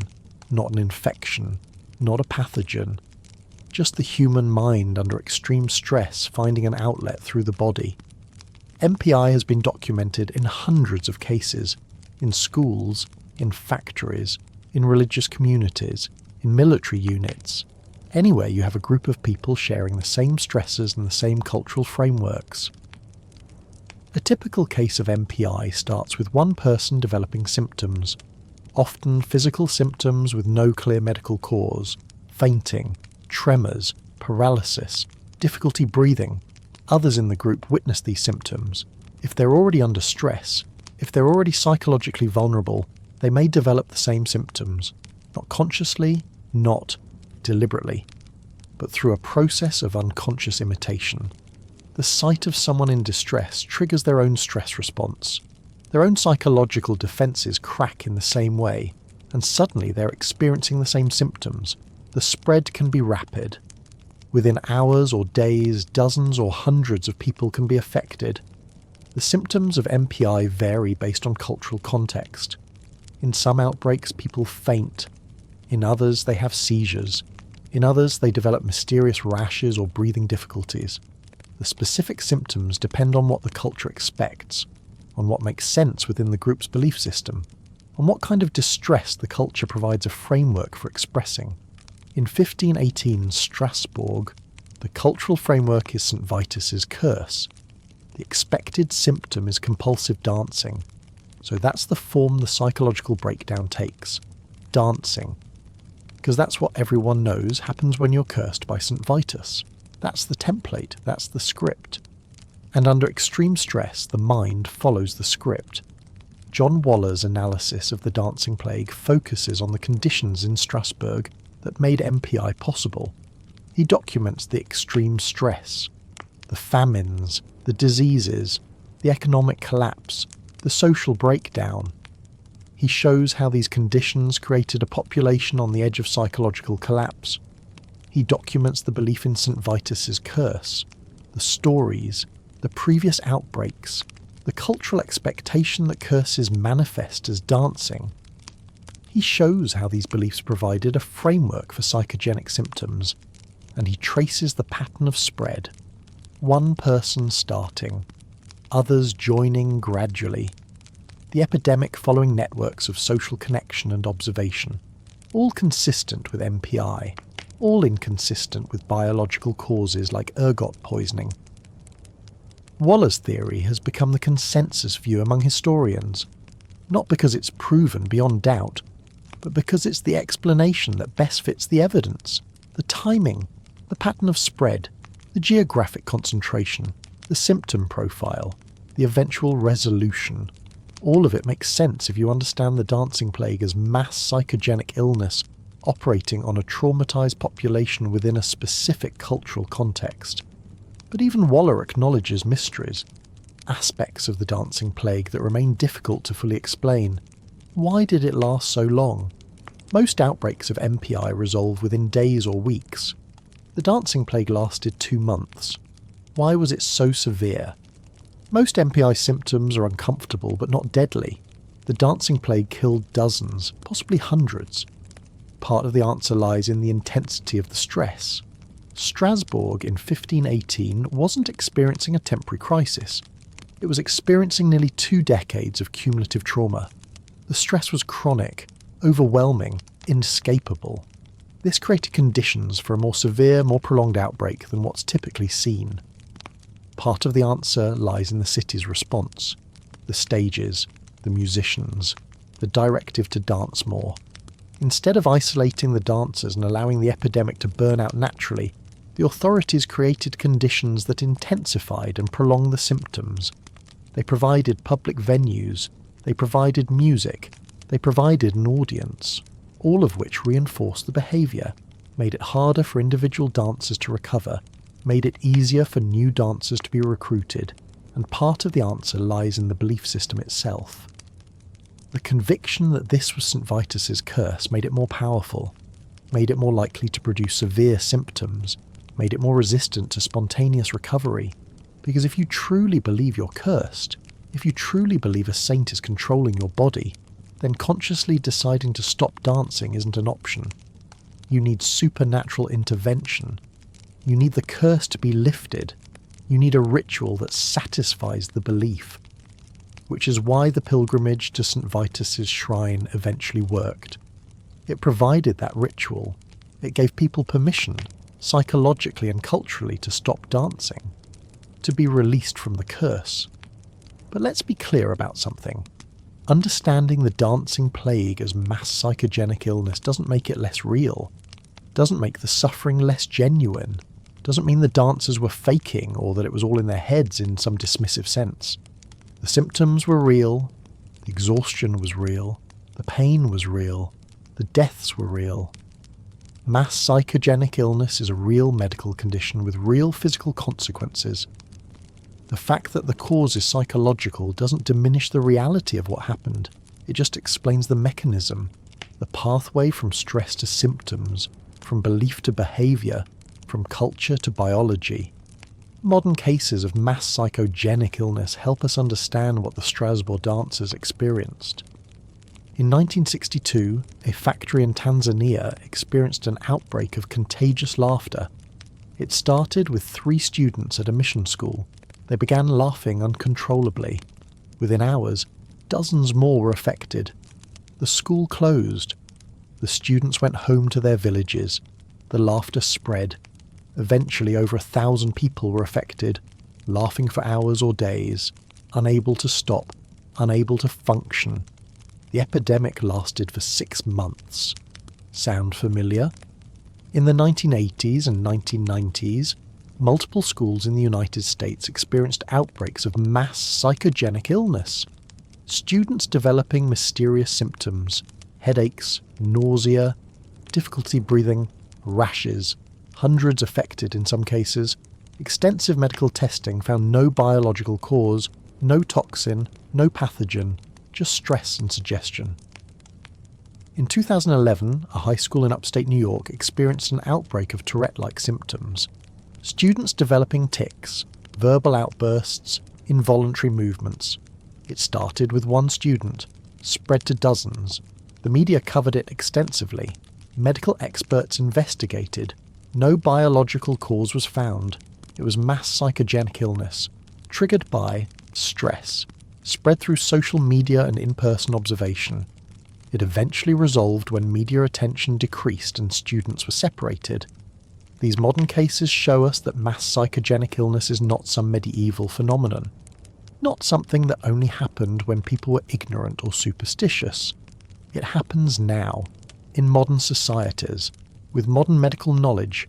Speaker 1: not an infection, not a pathogen. Just the human mind under extreme stress finding an outlet through the body. MPI has been documented in hundreds of cases, in schools, in factories, in religious communities, in military units. Anywhere you have a group of people sharing the same stresses and the same cultural frameworks. A typical case of MPI starts with one person developing symptoms, often physical symptoms with no clear medical cause: fainting, tremors, paralysis, difficulty breathing. Others in the group witness these symptoms. If they're already under stress, if they're already psychologically vulnerable, they may develop the same symptoms, not consciously, not deliberately, but through a process of unconscious imitation. The sight of someone in distress triggers their own stress response. Their own psychological defences crack in the same way, and suddenly they're experiencing the same symptoms. The spread can be rapid. Within hours or days, dozens or hundreds of people can be affected. The symptoms of MPI vary based on cultural context. In some outbreaks, people faint. In others, they have seizures. In others, they develop mysterious rashes or breathing difficulties. The specific symptoms depend on what the culture expects, on what makes sense within the group's belief system, on what kind of distress the culture provides a framework for expressing. In 1518 Strasbourg, the cultural framework is Saint Vitus's curse. The expected symptom is compulsive dancing. So that's the form the psychological breakdown takes. Dancing. Because that's what everyone knows happens when you're cursed by Saint Vitus. That's the template, that's the script. And under extreme stress, the mind follows the script. John Waller's analysis of the dancing plague focuses on the conditions in Strasbourg that made MPI possible. He documents the extreme stress, the famines, the diseases, the economic collapse, the social breakdown. He shows how these conditions created a population on the edge of psychological collapse. He documents the belief in Saint Vitus's curse, the stories, the previous outbreaks, the cultural expectation that curses manifest as dancing. He shows how these beliefs provided a framework for psychogenic symptoms, and he traces the pattern of spread. One person starting, others joining gradually. The epidemic following networks of social connection and observation, all consistent with MPI, all inconsistent with biological causes like ergot poisoning. Waller's theory has become the consensus view among historians, not because it's proven beyond doubt, but because it's the explanation that best fits the evidence, the timing, the pattern of spread, the geographic concentration, the symptom profile, the eventual resolution. All of it makes sense if you understand the dancing plague as mass psychogenic illness operating on a traumatised population within a specific cultural context. But even Waller acknowledges mysteries, aspects of the dancing plague that remain difficult to fully explain. Why did it last so long? Most outbreaks of MPI resolve within days or weeks. The dancing plague lasted 2 months. Why was it so severe? Most MPI symptoms are uncomfortable but not deadly. The dancing plague killed dozens, possibly hundreds. Part of the answer lies in the intensity of the stress. Strasbourg in 1518 wasn't experiencing a temporary crisis. It was experiencing nearly 2 decades of cumulative trauma. The stress was chronic, overwhelming, inescapable. This created conditions for a more severe, more prolonged outbreak than what's typically seen. Part of the answer lies in the city's response. The stages, the musicians, the directive to dance more. Instead of isolating the dancers and allowing the epidemic to burn out naturally, the authorities created conditions that intensified and prolonged the symptoms. They provided public venues, they provided music, they provided an audience, all of which reinforced the behaviour, made it harder for individual dancers to recover, made it easier for new dancers to be recruited, and part of the answer lies in the belief system itself. The conviction that this was Saint Vitus's curse made it more powerful, made it more likely to produce severe symptoms, made it more resistant to spontaneous recovery. Because if you truly believe you're cursed, if you truly believe a saint is controlling your body, then consciously deciding to stop dancing isn't an option. You need supernatural intervention. You need the curse to be lifted. You need a ritual that satisfies the belief. Which is why the pilgrimage to Saint Vitus's shrine eventually worked. It provided that ritual. It gave people permission, psychologically and culturally, to stop dancing, to be released from the curse. But let's be clear about something. Understanding the dancing plague as mass psychogenic illness doesn't make it less real, doesn't make the suffering less genuine, doesn't mean the dancers were faking or that it was all in their heads in some dismissive sense. The symptoms were real, the exhaustion was real, the pain was real, the deaths were real. Mass psychogenic illness is a real medical condition with real physical consequences. The fact that the cause is psychological doesn't diminish the reality of what happened. It just explains the mechanism, the pathway from stress to symptoms, from belief to behaviour, from culture to biology. Modern cases of mass psychogenic illness help us understand what the Strasbourg dancers experienced. In 1962, a factory in Tanzania experienced an outbreak of contagious laughter. It started with 3 students at a mission school. They began laughing uncontrollably. Within hours, dozens more were affected. The school closed. The students went home to their villages. The laughter spread. Eventually over 1,000 people were affected, laughing for hours or days, unable to stop, unable to function. The epidemic lasted for 6 months. Sound familiar? In the 1980s and 1990s, multiple schools in the United States experienced outbreaks of mass psychogenic illness. Students developing mysterious symptoms, headaches, nausea, difficulty breathing, rashes, hundreds affected in some cases. Extensive medical testing found no biological cause, no toxin, no pathogen, just stress and suggestion. In 2011, a high school in upstate New York experienced an outbreak of Tourette-like symptoms. Students developing tics, verbal outbursts, involuntary movements. It started with 1 student, spread to dozens. The media covered it extensively. Medical experts investigated. No biological cause was found. It was mass psychogenic illness, triggered by stress, spread through social media and in-person observation. It eventually resolved when media attention decreased and students were separated. These modern cases show us that mass psychogenic illness is not some medieval phenomenon, not something that only happened when people were ignorant or superstitious. It happens now, in modern societies, with modern medical knowledge,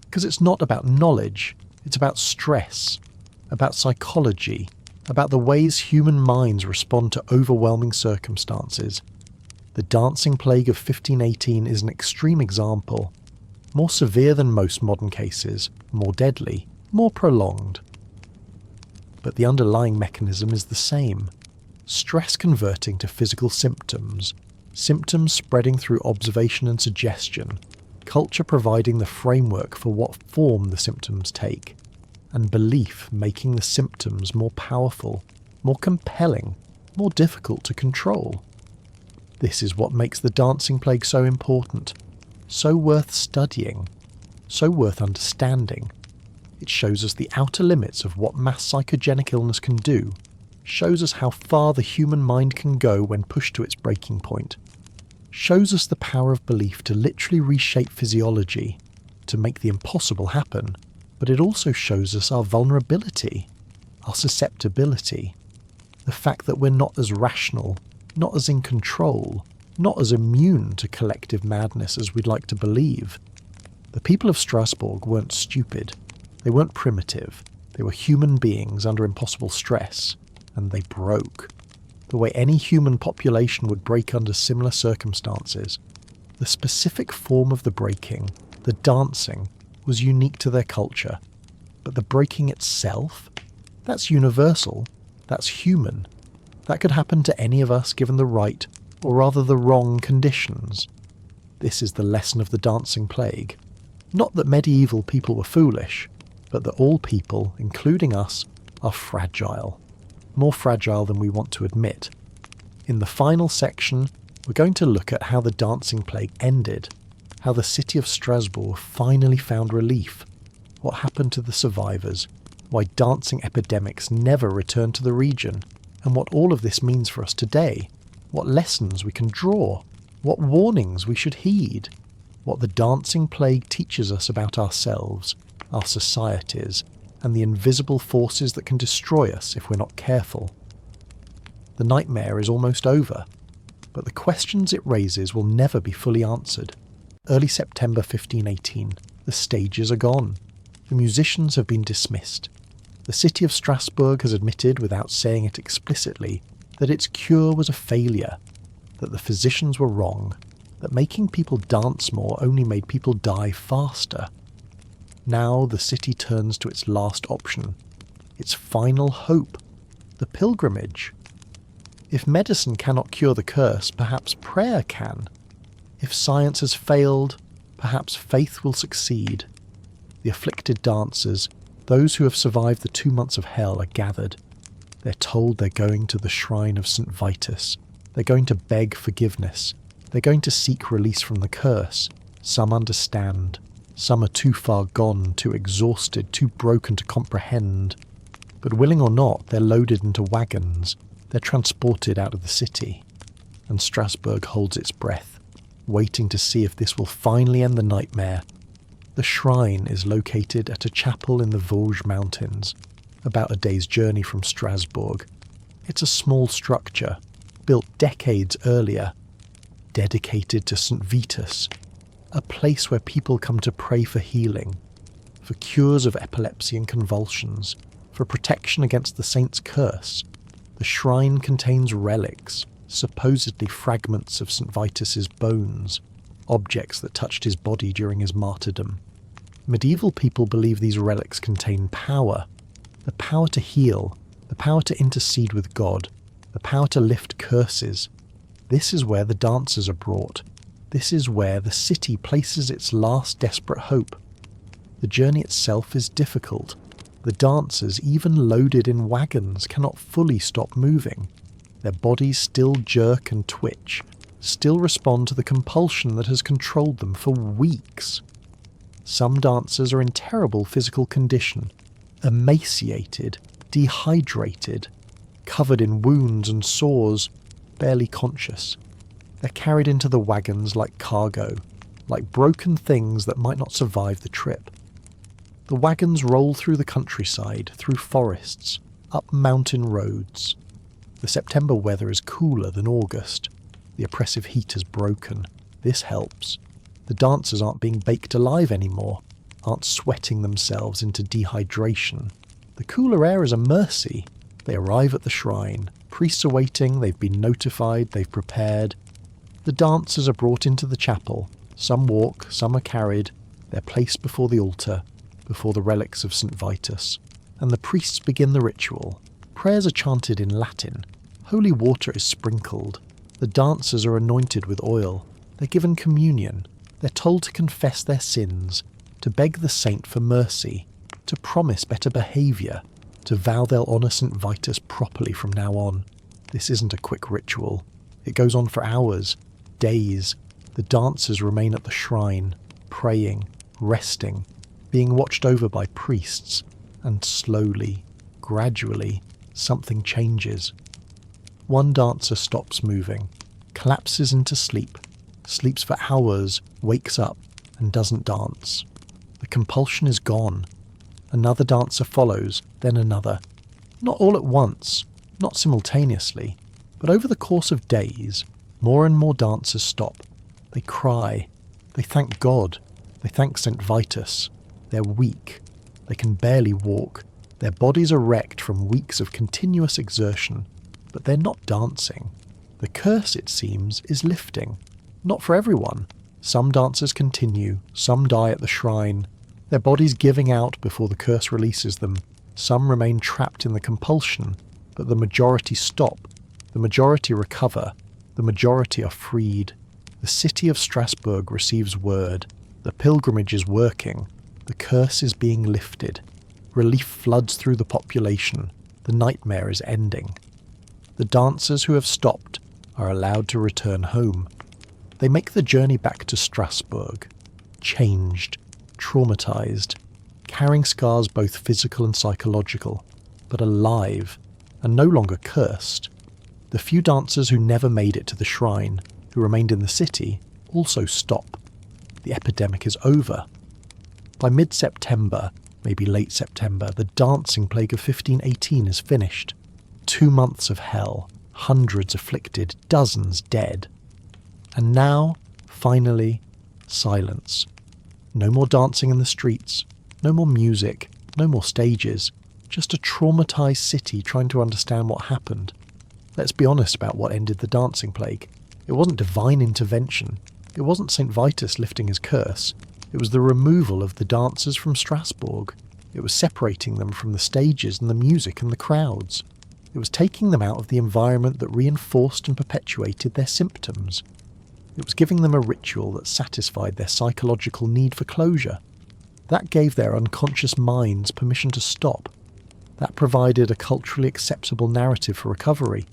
Speaker 1: because it's not about knowledge, it's about stress, about psychology, about the ways human minds respond to overwhelming circumstances. The dancing plague of 1518 is an extreme example, more severe than most modern cases, more deadly, more prolonged. But the underlying mechanism is the same. Stress converting to physical symptoms, symptoms spreading through observation and suggestion, culture providing the framework for what form the symptoms take, and belief making the symptoms more powerful, more compelling, more difficult to control. This is what makes the dancing plague so important, so worth studying, so worth understanding. It shows us the outer limits of what mass psychogenic illness can do, shows us how far the human mind can go when pushed to its breaking point, shows us the power of belief to literally reshape physiology, to make the impossible happen, but it also shows us our vulnerability, our susceptibility, the fact that we're not as rational, not as in control, not as immune to collective madness as we'd like to believe. The people of Strasbourg weren't stupid, they weren't primitive, they were human beings under impossible stress, and they broke. The way any human population would break under similar circumstances. The specific form of the breaking, the dancing, was unique to their culture. But the breaking itself? That's universal. That's human. That could happen to any of us given the right, or rather the wrong, conditions. This is the lesson of the dancing plague. Not that medieval people were foolish, but that all people, including us, are fragile. More fragile than we want to admit. In the final section, we're going to look at how the dancing plague ended, how the city of Strasbourg finally found relief, what happened to the survivors, why dancing epidemics never returned to the region, and what all of this means for us today, what lessons we can draw, what warnings we should heed, what the dancing plague teaches us about ourselves, our societies, and the invisible forces that can destroy us if we're not careful. The nightmare is almost over, but the questions it raises will never be fully answered. Early September 1518, the stages are gone. The musicians have been dismissed. The city of Strasbourg has admitted, without saying it explicitly, that its cure was a failure, that the physicians were wrong, that making people dance more only made people die faster. Now the city turns to its last option, its final hope, the pilgrimage. If medicine cannot cure the curse, perhaps prayer can. If science has failed, perhaps faith will succeed. The afflicted dancers, those who have survived the 2 months of hell, are gathered. They're told they're going to the shrine of Saint Vitus. They're going to beg forgiveness. They're going to seek release from the curse. Some understand. Some are too far gone, too exhausted, too broken to comprehend. But willing or not, they're loaded into wagons. They're transported out of the city. And Strasbourg holds its breath, waiting to see if this will finally end the nightmare. The shrine is located at a chapel in the Vosges Mountains, about a day's journey from Strasbourg. It's a small structure, built decades earlier, dedicated to Saint Vitus, a place where people come to pray for healing, for cures of epilepsy and convulsions, for protection against the saint's curse. The shrine contains relics, supposedly fragments of Saint Vitus's bones, objects that touched his body during his martyrdom. Medieval people believe these relics contain power, the power to heal, the power to intercede with God, the power to lift curses. This is where the dancers are brought. This is where the city places its last desperate hope. The journey itself is difficult. The dancers, even loaded in wagons, cannot fully stop moving. Their bodies still jerk and twitch, still respond to the compulsion that has controlled them for weeks. Some dancers are in terrible physical condition, emaciated, dehydrated, covered in wounds and sores, barely conscious. They're carried into the wagons like cargo, like broken things that might not survive the trip. The wagons roll through the countryside, through forests, up mountain roads. The September weather is cooler than August. The oppressive heat has broken. This helps. The dancers aren't being baked alive anymore, aren't sweating themselves into dehydration. The cooler air is a mercy. They arrive at the shrine. Priests are waiting, they've been notified, they've prepared. The dancers are brought into the chapel. Some walk, some are carried. They're placed before the altar, before the relics of Saint Vitus. And the priests begin the ritual. Prayers are chanted in Latin. Holy water is sprinkled. The dancers are anointed with oil. They're given communion. They're told to confess their sins, to beg the saint for mercy, to promise better behaviour, to vow they'll honour Saint Vitus properly from now on. This isn't a quick ritual. It goes on for hours, days. The dancers remain at the shrine, praying, resting, being watched over by priests, and slowly, gradually, something changes. One dancer stops moving, collapses into sleep, sleeps for hours, wakes up, and doesn't dance. The compulsion is gone. Another dancer follows, then another. Not all at once, not simultaneously, but over the course of days, more and more dancers stop. They cry. They thank God. They thank Saint Vitus. They're weak. They can barely walk. Their bodies are wrecked from weeks of continuous exertion. But they're not dancing. The curse, it seems, is lifting. Not for everyone. Some dancers continue. Some die at the shrine. Their bodies giving out before the curse releases them. Some remain trapped in the compulsion. But the majority stop. The majority recover. The majority are freed. The city of Strasbourg receives word. The pilgrimage is working. The curse is being lifted. Relief floods through the population. The nightmare is ending. The dancers who have stopped are allowed to return home. They make the journey back to Strasbourg, changed, traumatized, carrying scars both physical and psychological, but alive, and no longer cursed. The few dancers who never made it to the shrine, who remained in the city, also stop. The epidemic is over. By mid-September, maybe late September, the dancing plague of 1518 is finished. 2 months of hell, hundreds afflicted, dozens dead. And now, finally, silence. No more dancing in the streets, no more music, no more stages, just a traumatized city trying to understand what happened. Let's be honest about what ended the dancing plague. It wasn't divine intervention. It wasn't Saint Vitus lifting his curse. It was the removal of the dancers from Strasbourg. It was separating them from the stages and the music and the crowds. It was taking them out of the environment that reinforced and perpetuated their symptoms. It was giving them a ritual that satisfied their psychological need for closure. That gave their unconscious minds permission to stop. That provided a culturally acceptable narrative for recovery.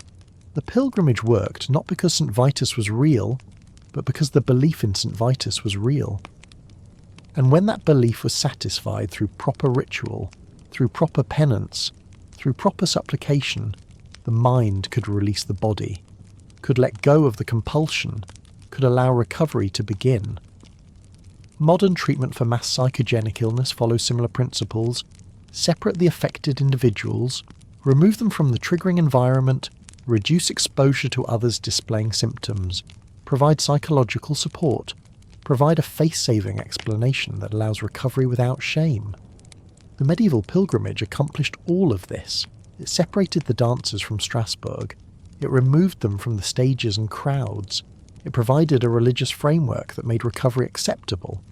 Speaker 1: The pilgrimage worked not because St. Vitus was real, but because the belief in St. Vitus was real. And when that belief was satisfied through proper ritual, through proper penance, through proper supplication, the mind could release the body, could let go of the compulsion, could allow recovery to begin. Modern treatment for mass psychogenic illness follows similar principles. Separate the affected individuals, remove them from the triggering environment, reduce exposure to others displaying symptoms, provide psychological support, provide a face-saving explanation that allows recovery without shame. The medieval pilgrimage accomplished all of this. It separated the dancers from Strasbourg. It removed them from the stages and crowds. It provided a religious framework that made recovery acceptable.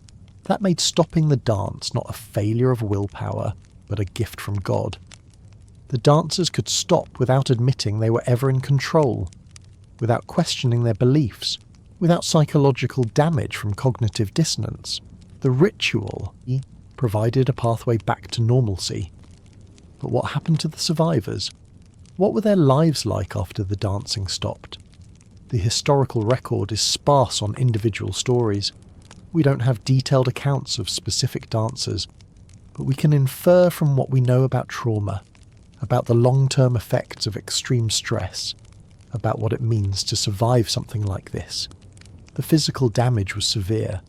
Speaker 1: That made stopping the dance not a failure of willpower, but a gift from God. The dancers could stop without admitting they were ever in control, without questioning their beliefs, without psychological damage from cognitive dissonance. The ritual provided a pathway back to normalcy. But what happened to the survivors? What were their lives like after the dancing stopped? The historical record is sparse on individual stories. We don't have detailed accounts of specific dancers, but we can infer from what we know about trauma, about the long-term effects of extreme stress, about what it means to survive something like this. The physical damage was severe.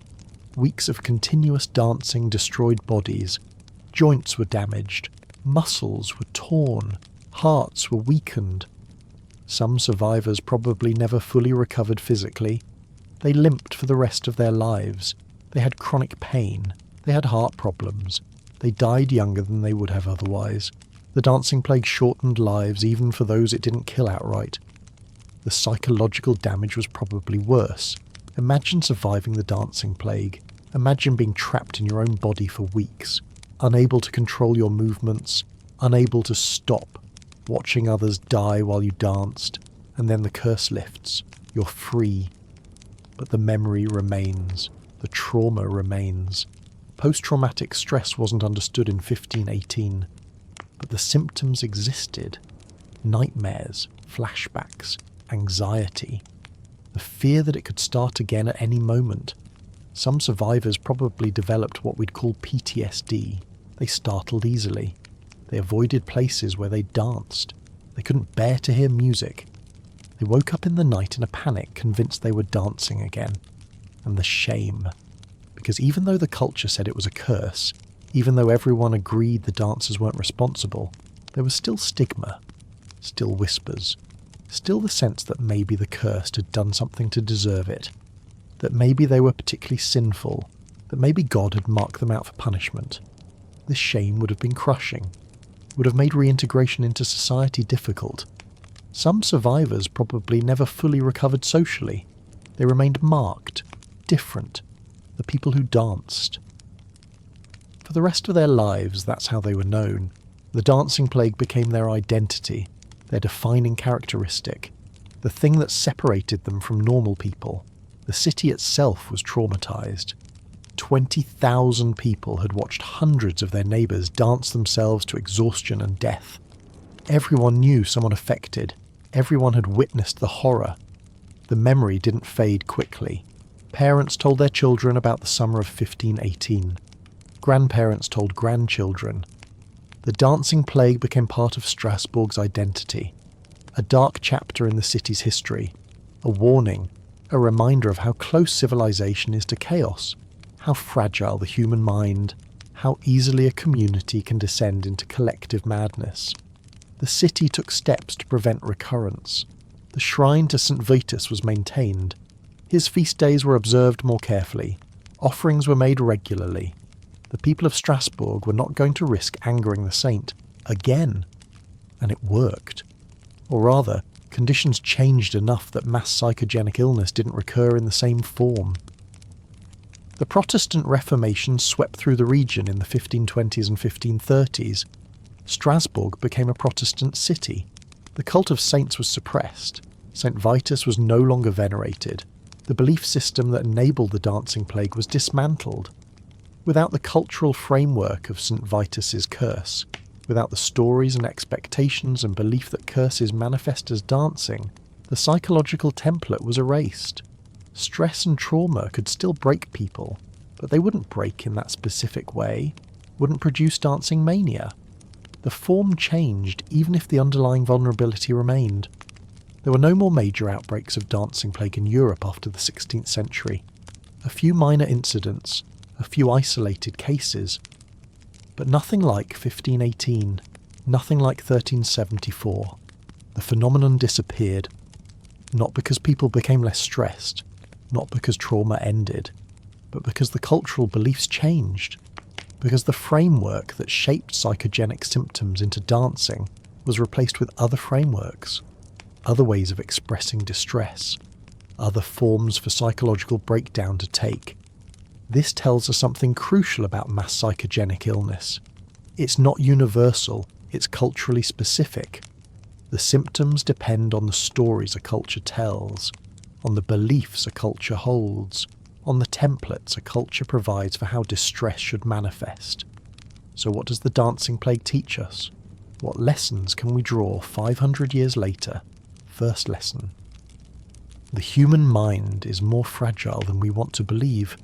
Speaker 1: Weeks of continuous dancing destroyed bodies. Joints were damaged. Muscles were torn. Hearts were weakened. Some survivors probably never fully recovered physically. They limped for the rest of their lives. They had chronic pain. They had heart problems. They died younger than they would have otherwise. The dancing plague shortened lives even for those it didn't kill outright. The psychological damage was probably worse. Imagine surviving the dancing plague. Imagine being trapped in your own body for weeks, unable to control your movements, unable to stop, watching others die while you danced, and then the curse lifts. You're free. But the memory remains. The trauma remains. Post-traumatic stress wasn't understood in 1518, but the symptoms existed. Nightmares, flashbacks, anxiety. The fear that it could start again at any moment. Some survivors probably developed what we'd call PTSD. They startled easily. They avoided places where they danced. They couldn't bear to hear music. They woke up in the night in a panic, convinced they were dancing again. And the shame. Because even though the culture said it was a curse, even though everyone agreed the dancers weren't responsible, there was still stigma, still whispers, still the sense that maybe the cursed had done something to deserve it, that maybe they were particularly sinful, that maybe God had marked them out for punishment. This shame would have been crushing, would have made reintegration into society difficult. Some survivors probably never fully recovered socially. They remained marked, different, the people who danced. For the rest of their lives, that's how they were known. The dancing plague became their identity, their defining characteristic, the thing that separated them from normal people. The city itself was traumatized. 20,000 people had watched hundreds of their neighbours dance themselves to exhaustion and death. Everyone knew someone affected. Everyone had witnessed the horror. The memory didn't fade quickly. Parents told their children about the summer of 1518. Grandparents told grandchildren. The dancing plague became part of Strasbourg's identity, a dark chapter in the city's history, a warning, a reminder of how close civilization is to chaos, how fragile the human mind, how easily a community can descend into collective madness. The city took steps to prevent recurrence. The shrine to Saint Vitus was maintained. His feast days were observed more carefully. Offerings were made regularly. The people of Strasbourg were not going to risk angering the saint again. And it worked. Or rather, conditions changed enough that mass psychogenic illness didn't recur in the same form. The Protestant Reformation swept through the region in the 1520s and 1530s. Strasbourg became a Protestant city. The cult of saints was suppressed. Saint Vitus was no longer venerated. The belief system that enabled the dancing plague was dismantled. Without the cultural framework of Saint Vitus's curse, without the stories and expectations and belief that curses manifest as dancing, the psychological template was erased. Stress and trauma could still break people, but they wouldn't break in that specific way, wouldn't produce dancing mania. The form changed even if the underlying vulnerability remained. There were no more major outbreaks of dancing plague in Europe after the 16th century. A few minor incidents, a few isolated cases, but nothing like 1518, nothing like 1374. The phenomenon disappeared, not because people became less stressed, not because trauma ended, but because the cultural beliefs changed, because the framework that shaped psychogenic symptoms into dancing was replaced with other frameworks, other ways of expressing distress, other forms for psychological breakdown to take. This tells us something crucial about mass psychogenic illness. It's not universal, it's culturally specific. The symptoms depend on the stories a culture tells, on the beliefs a culture holds, on the templates a culture provides for how distress should manifest. So what does the dancing plague teach us? What lessons can we draw 500 years later? First lesson. The human mind is more fragile than we want to believe.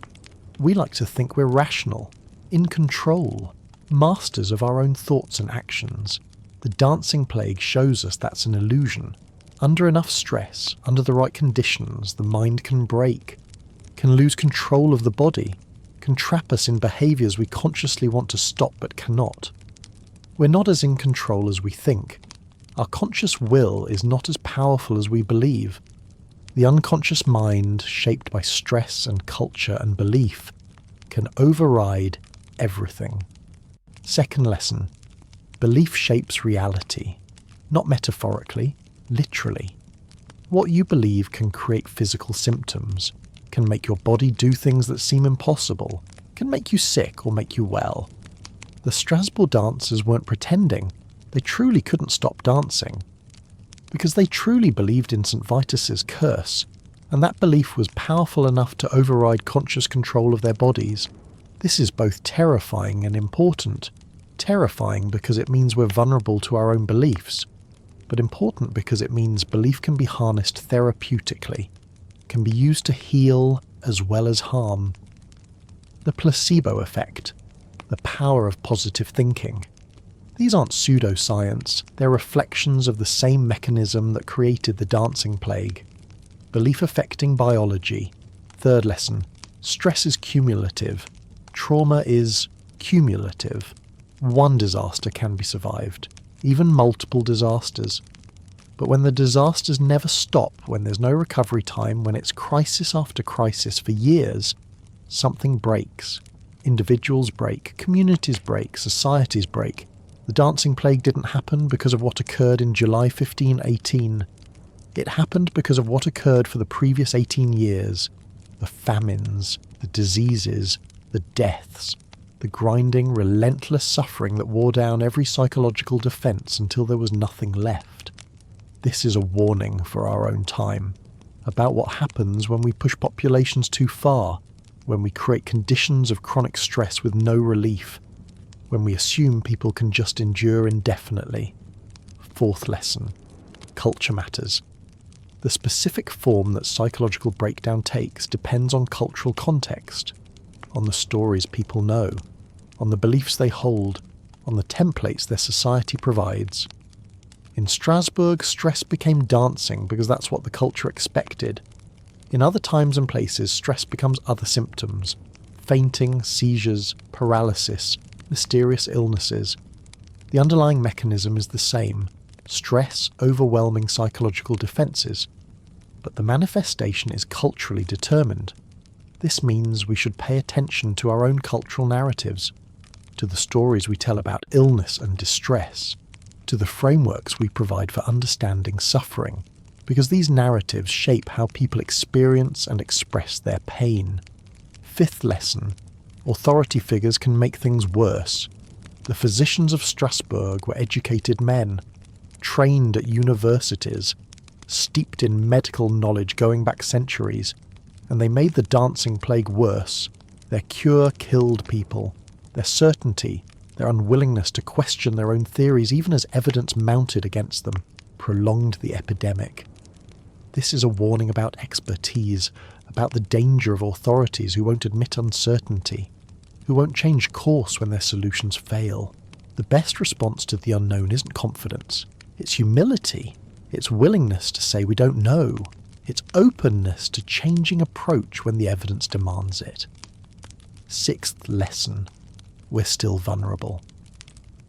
Speaker 1: We like to think we're rational, in control, masters of our own thoughts and actions. The dancing plague shows us that's an illusion. Under enough stress, under the right conditions, the mind can break, can lose control of the body, can trap us in behaviours we consciously want to stop but cannot. We're not as in control as we think. Our conscious will is not as powerful as we believe. The unconscious mind, shaped by stress and culture and belief, can override everything. Second lesson. Belief shapes reality. Not metaphorically, literally. What you believe can create physical symptoms, can make your body do things that seem impossible, can make you sick or make you well. The Strasbourg dancers weren't pretending. They truly couldn't stop dancing. Because they truly believed in Saint Vitus's curse, and that belief was powerful enough to override conscious control of their bodies. This is both terrifying and important. Terrifying because it means we're vulnerable to our own beliefs, but important because it means belief can be harnessed therapeutically, can be used to heal as well as harm. The placebo effect, the power of positive thinking. These aren't pseudoscience, they're reflections of the same mechanism that created the dancing plague. Belief affecting biology. Third lesson. Stress is cumulative. Trauma is cumulative. One disaster can be survived, even multiple disasters. But when the disasters never stop, when there's no recovery time, when it's crisis after crisis for years, something breaks. Individuals break, communities break, societies break. The dancing plague didn't happen because of what occurred in July 1518. It happened because of what occurred for the previous 18 years. The famines, the diseases, the deaths, the grinding, relentless suffering that wore down every psychological defense until there was nothing left. This is a warning for our own time, about what happens when we push populations too far, when we create conditions of chronic stress with no relief, when we assume people can just endure indefinitely. Fourth lesson. Culture matters. The specific form that psychological breakdown takes depends on cultural context, on the stories people know, on the beliefs they hold, on the templates their society provides. In Strasbourg, stress became dancing because that's what the culture expected. In other times and places, stress becomes other symptoms: fainting, seizures, paralysis, mysterious illnesses. The underlying mechanism is the same: stress overwhelming psychological defences. But the manifestation is culturally determined. This means we should pay attention to our own cultural narratives, to the stories we tell about illness and distress, to the frameworks we provide for understanding suffering, because these narratives shape how people experience and express their pain. Fifth lesson. Authority figures can make things worse. The physicians of Strasbourg were educated men, trained at universities, steeped in medical knowledge going back centuries, and they made the dancing plague worse. Their cure killed people. Their certainty, their unwillingness to question their own theories even as evidence mounted against them, prolonged the epidemic. This is a warning about expertise, about the danger of authorities who won't admit uncertainty, who won't change course when their solutions fail. The best response to the unknown isn't confidence. It's humility. It's willingness to say we don't know. It's openness to changing approach when the evidence demands it. Sixth lesson. We're still vulnerable.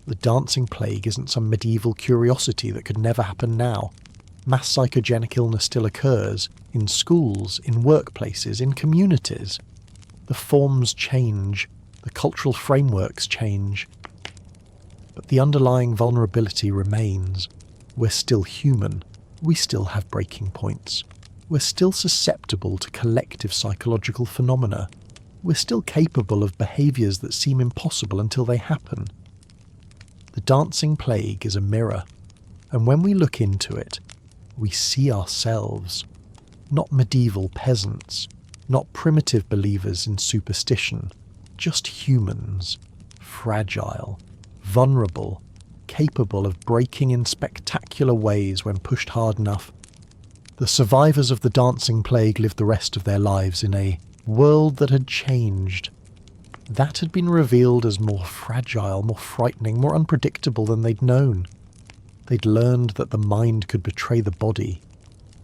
Speaker 1: The dancing plague isn't some medieval curiosity that could never happen now. Mass psychogenic illness still occurs, in schools, in workplaces, in communities. The forms change, the cultural frameworks change, but the underlying vulnerability remains. We're still human. We still have breaking points. We're still susceptible to collective psychological phenomena. We're still capable of behaviours that seem impossible until they happen. The dancing plague is a mirror, and when we look into it, we see ourselves. Not medieval peasants, not primitive believers in superstition, just humans, fragile, vulnerable, capable of breaking in spectacular ways when pushed hard enough. The survivors of the dancing plague lived the rest of their lives in a world that had changed. That had been revealed as more fragile, more frightening, more unpredictable than they'd known. They'd learned that the mind could betray the body,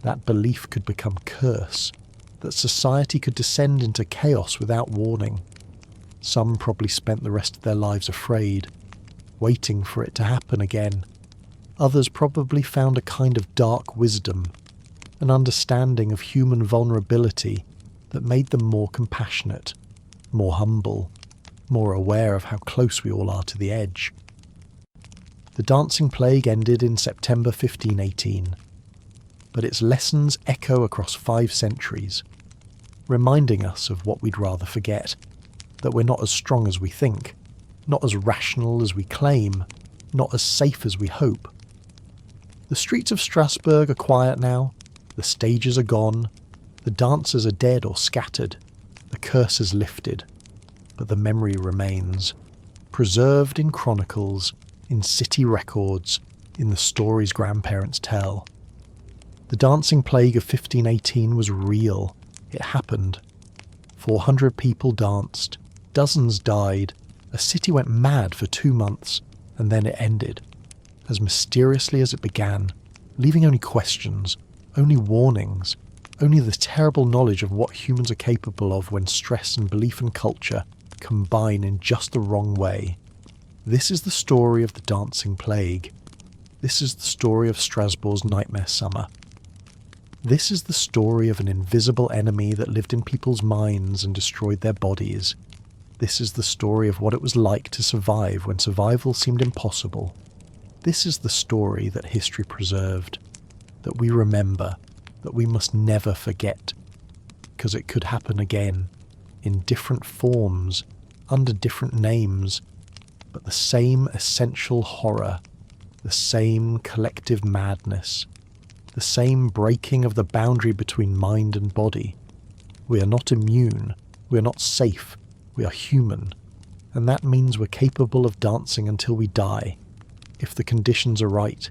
Speaker 1: that belief could become curse, that society could descend into chaos without warning. Some probably spent the rest of their lives afraid, waiting for it to happen again. Others probably found a kind of dark wisdom, an understanding of human vulnerability that made them more compassionate, more humble, more aware of how close we all are to the edge. The dancing plague ended in September 1518, but its lessons echo across 5 centuries, reminding us of what we'd rather forget, that we're not as strong as we think, not as rational as we claim, not as safe as we hope. The streets of Strasbourg are quiet now, the stages are gone, the dancers are dead or scattered, the curse is lifted, but the memory remains, preserved in chronicles, in city records, in the stories grandparents tell. The dancing plague of 1518 was real. It happened. 400 people danced, dozens died, a city went mad for 2 months, and then it ended, as mysteriously as it began, leaving only questions, only warnings, only the terrible knowledge of what humans are capable of when stress and belief and culture combine in just the wrong way. This is the story of the dancing plague. This is the story of Strasbourg's nightmare summer. This is the story of an invisible enemy that lived in people's minds and destroyed their bodies. This is the story of what it was like to survive when survival seemed impossible. This is the story that history preserved, that we remember, that we must never forget, because it could happen again, in different forms, under different names, but the same essential horror, the same collective madness, the same breaking of the boundary between mind and body. We are not immune, we are not safe, we are human, and that means we're capable of dancing until we die, if the conditions are right,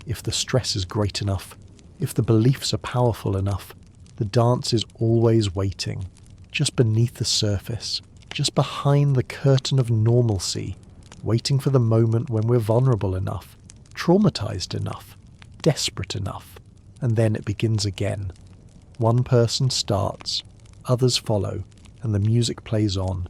Speaker 1: if the stress is great enough, if the beliefs are powerful enough. The dance is always waiting, just beneath the surface, just behind the curtain of normalcy, waiting for the moment when we're vulnerable enough, traumatized enough, desperate enough, and then it begins again. One person starts, others follow, and the music plays on,